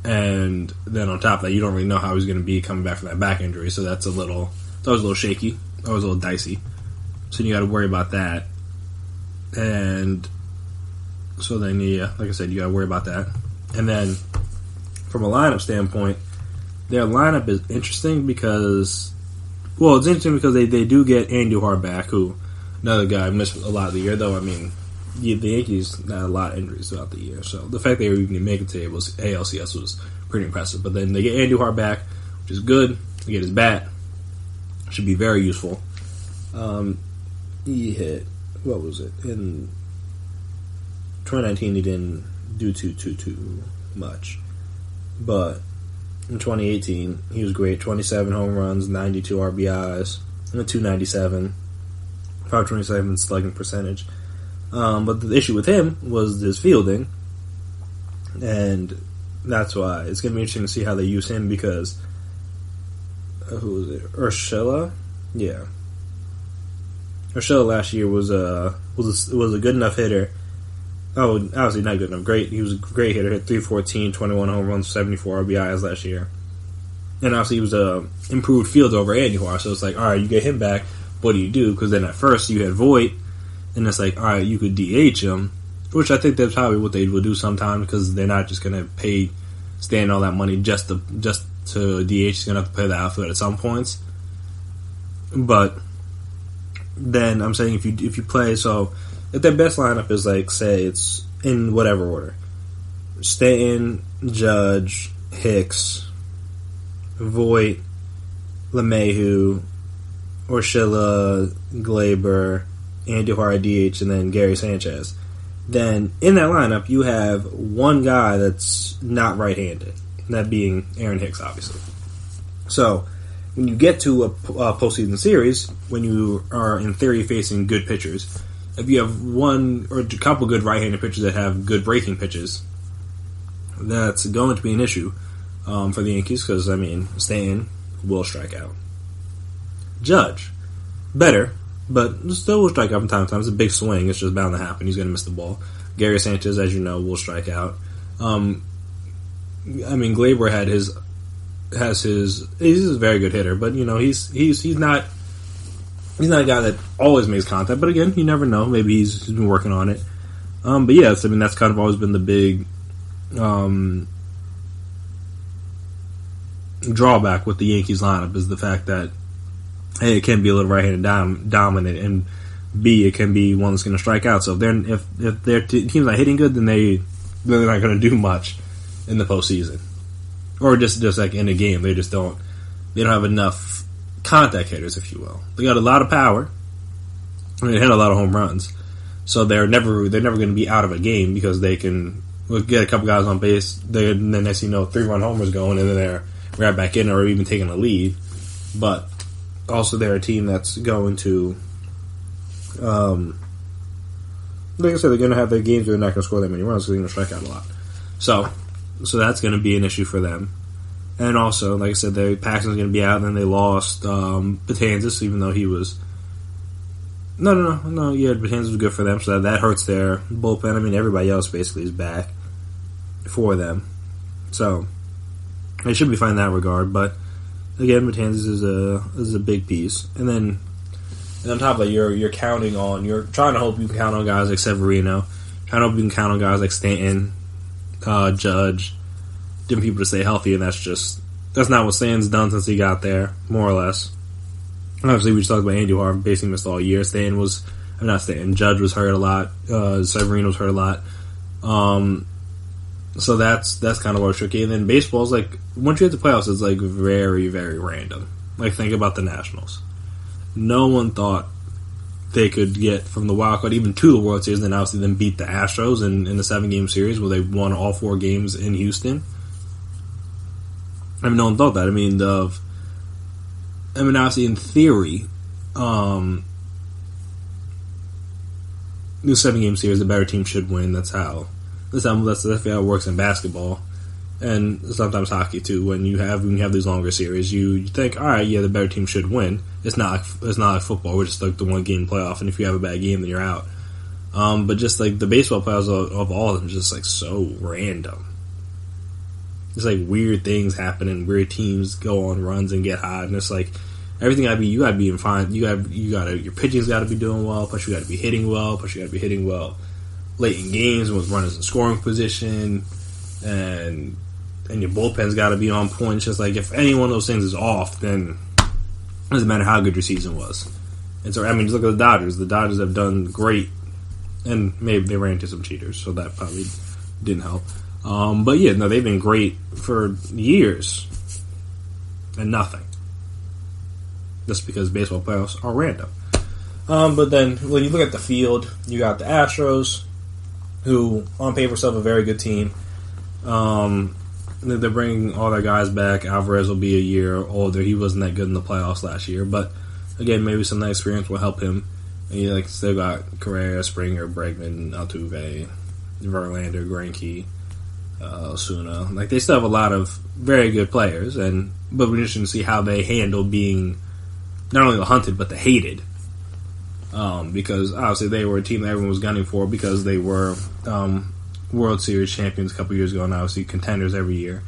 and then on top of that, you don't really know how he's going to be coming back from that back injury. So it's always a little shaky, always a little dicey. So you got to worry about that. And so then, like I said, you got to worry about that. And then, from a lineup standpoint, their lineup is interesting because, it's interesting because they do get Andujar back, who, another guy, missed a lot of the year, though. I mean, the Yankees had a lot of injuries throughout the year. So the fact they were even making it to ALCS was pretty impressive. But then they get Andujar back, which is good. They get his bat. Should be very useful. He hit, what was it? In 2019, he didn't do too much. But in 2018, he was great. 27 home runs, 92 RBIs, and a 297, 527 slugging percentage. But the issue with him was his fielding, and that's why it's going to be interesting to see how they use him because who was it? Urshela? Yeah. Urshela last year was a good enough hitter. Oh, obviously not good enough. Great. He was a great hitter. Hit 314, 21 home runs, 74 RBIs last year. And obviously he was a improved fielder over Andujar. So it's like, all right, you get him back. What do you do? Because then at first you had Voit, and it's like, all right, you could DH him, which I think that's probably what they will do sometimes because they're not just going to pay Stan all that money just to DH. He's going to have to play the outfield at some points. But then I'm saying if you play, so if their best lineup is like, say it's in whatever order, Stanton, Judge, Hicks, Voit, LeMahieu, Urshela, Glaber, Andujar DH, and then Gary Sanchez. Then in that lineup, you have one guy that's not right-handed, that being Aaron Hicks, obviously. So when you get to a postseason series, when you are in theory facing good pitchers, if you have one or a couple good right-handed pitchers that have good breaking pitches, that's going to be an issue for the Yankees because, I mean, Stanton will strike out. Judge, better, but still will strike out from time to time. It's a big swing. It's just bound to happen. He's going to miss the ball. Gary Sanchez, as you know, will strike out. I mean, Glaber he's a very good hitter, but, you know, he's not a guy that always makes contact. But again, you never know. Maybe he's been working on it. But yes, I mean, that's kind of always been the big drawback with the Yankees lineup is the fact that A, it can be a little right-handed dominant, and B, it can be one that's going to strike out. So if their team's not hitting good, then they're not going to do much in the postseason, or just like in a game. They don't have enough contact hitters, if you will. They got a lot of power, and they hit a lot of home runs. So they're never going to be out of a game because they can get a couple guys on base. Then next thing you know, 3-run homers going, and then they're right back in, or even taking a lead. But also, they're a team that's going to, like I said, they're going to have their games where they're not going to score that many runs because they're going to strike out a lot. So that's going to be an issue for them. And also, like I said, Paxton's going to be out, and then they lost Betances, even though he was. No. Yeah, Betances was good for them, so that hurts their bullpen. I mean, everybody else basically is back for them, so they should be fine in that regard. But again, Betances is a big piece, and on top of that, you're trying to hope you can count on guys like Severino, trying to hope you can count on guys like Stanton, Judge, different people to stay healthy, and that's not what Stanton's done since he got there, more or less. Obviously, we just talked about Andujar basically missed all year. Judge was hurt a lot. Severino was hurt a lot. So that's kind of what's tricky. And then baseball's like, once you hit the playoffs, it's like very, very random. Like, think about the Nationals. No one thought they could get from the wild card even to the World Series, and then obviously then beat the Astros in the 7-game series where they won all 4 games in Houston. I mean, no one thought that. I mean, obviously, in theory, the 7-game series, the better team should win. That's how it works in basketball, and sometimes hockey too. When you have these longer series, you think, all right, yeah, the better team should win. It's not like football. We're just like the 1-game playoff, and if you have a bad game, then you're out. But just like the baseball playoffs of all of them, just like so random. It's like weird things happen, and weird teams go on runs and get hot, and it's like everything you gotta be in fine. Your pitching's gotta be doing well, plus you gotta be hitting well, late in games with runners in scoring position, and your bullpen's gotta be on point. It's just like if any one of those things is off, then it doesn't matter how good your season was. And so, I mean, just look at the Dodgers. The Dodgers have done great, and maybe they ran into some cheaters, so that probably didn't help. But yeah, no, they've been great for years, and nothing. just because baseball playoffs are random. But then when you look at the field, you got the Astros, who on paper still have a very good team. They're bringing all their guys back. Alvarez will be a year older. He wasn't that good in the playoffs last year, but again, maybe some of that experience will help him. And you still got Correa, Springer, Bregman, Altuve, Verlander, Greinke, Osuna. They still have a lot of very good players, but we're interested to see how they handle being not only the hunted but the hated. Because obviously they were a team that everyone was gunning for because they were World Series champions a couple years ago and obviously contenders every year.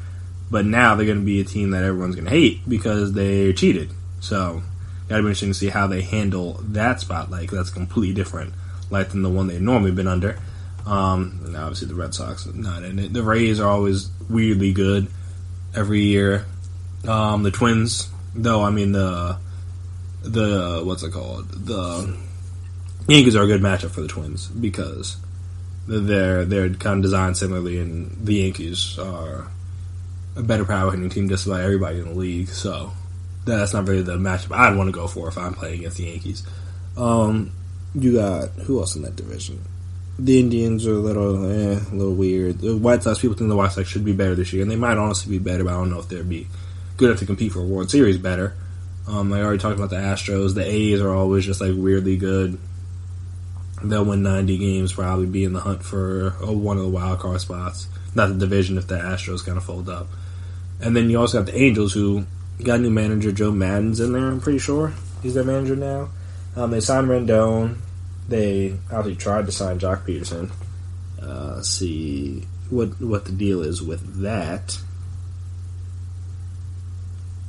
But now they're going to be a team that everyone's going to hate because they cheated. So, got to be interesting to see how they handle that spotlight, because that's completely different than the one they've normally been under. And obviously the Red Sox are not in it. The Rays are always weirdly good every year. The Twins, though, the what's it called? The Yankees are a good matchup for the Twins because they're kind of designed similarly, and the Yankees are a better power hitting team just about everybody in the league. So that's not really the matchup I'd want to go for if I'm playing against the Yankees. You got who else in that division? The Indians are a little weird. The White Sox, people think the White Sox should be better this year, and they might honestly be better, but I don't know if they'd be good enough to compete for a World Series better. I already talked about the Astros. The A's are always just weirdly good. They'll win 90 games, probably be in the hunt for one of the wild card spots. Not the division if the Astros kind of fold up. And then you also have the Angels, who got a new manager. Joe Madden's in there, I'm pretty sure. He's their manager now. They signed Rendon. They obviously tried to sign Jock Peterson. See what the deal is with that.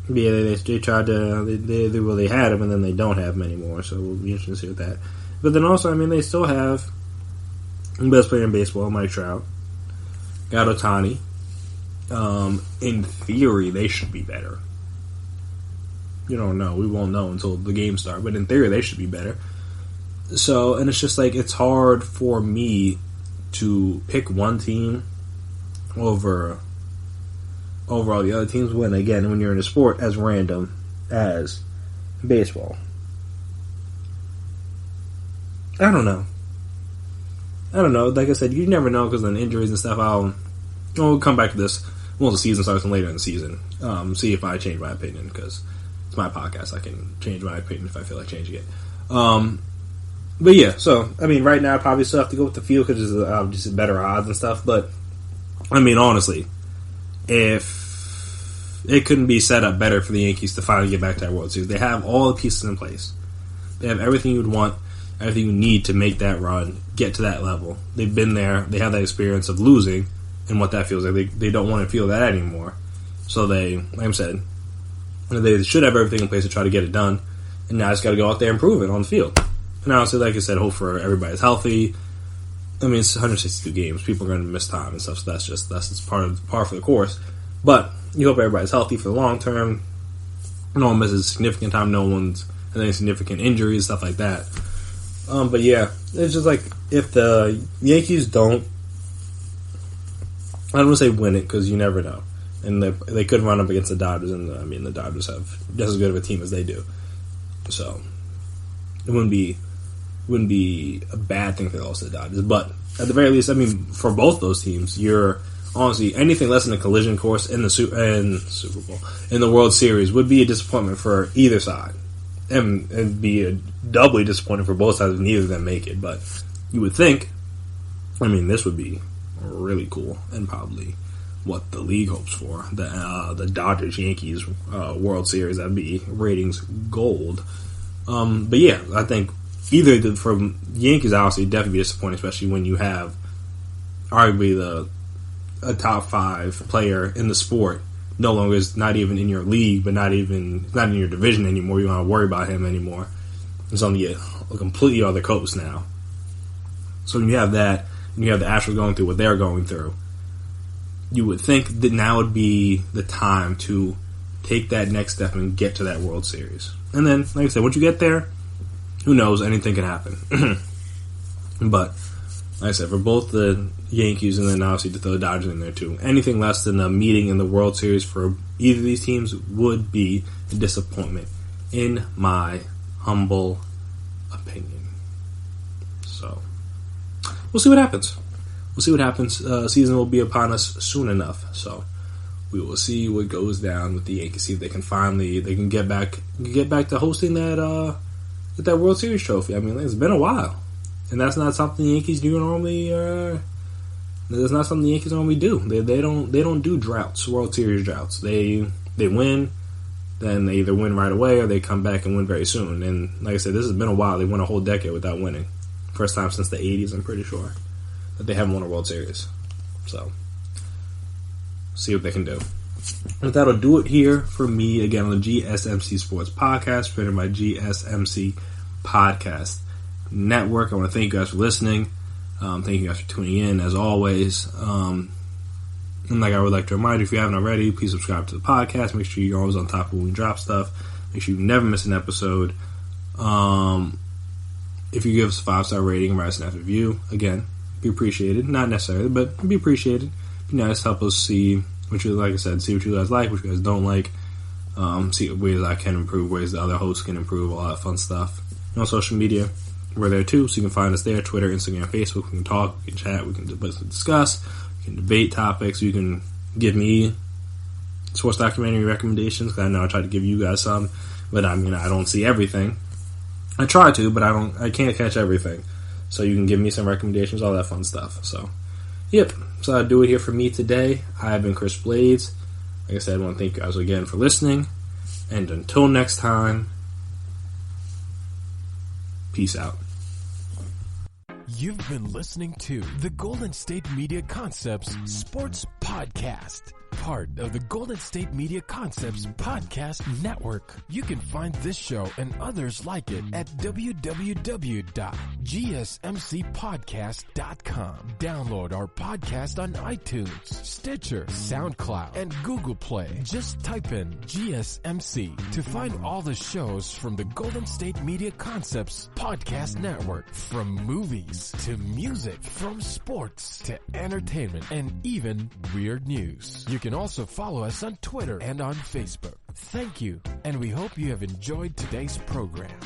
Yeah, they tried to. They had him, and then they don't have him anymore. So we'll be interested to see with that. But then also, they still have the best player in baseball, Mike Trout. Got Ohtani. In theory, they should be better. You don't know. We won't know until the games start. But in theory, they should be better. So, and it's just it's hard for me to pick one team over all the other teams when you're in a sport as random as baseball. I don't know. Like I said, you never know because of injuries and stuff. We'll come back to this once the season starts and later in the season. See if I change my opinion, because it's my podcast. I can change my opinion if I feel like changing it. But yeah, so right now I probably still have to go with the field because there's just better odds and stuff. But honestly, if it couldn't be set up better for the Yankees to finally get back to that World Series, they have all the pieces in place. They have everything you would want, everything you need to make that run, get to that level. They've been there. They have that experience of losing and what that feels like. They don't want to feel that anymore. So they, like I said, they should have everything in place to try to get it done. And now I just got to go out there and prove it on the field. And honestly, like I said, hope for everybody's healthy. It's 162 games. People are going to miss time and stuff, so that's just par for the course. But you hope everybody's healthy for the long term. No one misses significant time. No one's has any significant injuries, stuff like that. But yeah, it's just if the Yankees don't, I don't want to say win it because you never know. And they could run up against the Dodgers, and the Dodgers have just as good of a team as they do. So it wouldn't be a bad thing if they lost to the Dodgers. But at the very least, for both those teams, you're honestly anything less than a collision course in the Super Bowl, in the World Series, would be a disappointment for either side, and it'd be a doubly disappointing for both sides if neither of them make it. But you would think, this would be really cool and probably what the league hopes for, the Dodgers Yankees World Series. That'd be ratings gold. But yeah, I think either from Yankees, obviously, definitely be disappointing, especially when you have arguably a top 5 player in the sport no longer is not even in your league, but not in your division anymore. You don't have to worry about him anymore. It's on the completely other coast now. So when you have that, and you have the Astros going through what they're going through, you would think that now would be the time to take that next step and get to that World Series. And then, like I said, once you get there, who knows, anything can happen. But, like I said, for both the Yankees and then obviously to throw the Dodgers in there too, anything less than a meeting in the World Series for either of these teams would be a disappointment in my humble opinion. So, we'll see what happens. Season will be upon us soon enough. So, we will see what goes down with the Yankees. See if they can get back to hosting that World Series trophy. I mean, it's been a while, and that's not something the Yankees do normally. That's not something the Yankees normally do. They don't do droughts, World Series droughts. They win, then they either win right away or they come back and win very soon. And like I said, this has been a while. They went a whole decade without winning. First time since the 80s, I'm pretty sure, that they haven't won a World Series. So, see what they can do. But that'll do it here for me again on the GSMC Sports Podcast, presented by GSMC Podcast Network. I want to thank you guys for listening. Thank you guys for tuning in, as always. And like I would like to remind you, if you haven't already, please subscribe to the podcast. Make sure you're always on top of when we drop stuff. Make sure you never miss an episode. If you give us a 5-star rating and write us an F review, again, be appreciated. Not necessarily, but be appreciated. Be nice. Help us see what you, like I said, see what you guys like, what you guys don't like. See ways I can improve, ways the other hosts can improve, all that fun stuff. And on social media, we're there too, so you can find us there, Twitter, Instagram, Facebook. We can talk, we can chat, we can discuss, we can debate topics. You can give me sports documentary recommendations, because I know I try to give you guys some, but I mean, I don't see everything. I try to, but I can't catch everything. So you can give me some recommendations, all that fun stuff. So, yep. So I'll do it here for me today. I've been Chris Blades. Like I said, I want to thank you guys again for listening. And until next time, peace out. You've been listening to the Golden State Media Concepts Sports Podcast, part of the Golden State Media Concepts Podcast Network. You can find this show and others like it at www.gsmcpodcast.com. Download our podcast on iTunes, Stitcher, SoundCloud, and Google Play. Just type in GSMC to find all the shows from the Golden State Media Concepts Podcast Network. From movies to music, from sports to entertainment, and even weird news. You can also follow us on Twitter and on Facebook. Thank you, and we hope you have enjoyed today's program.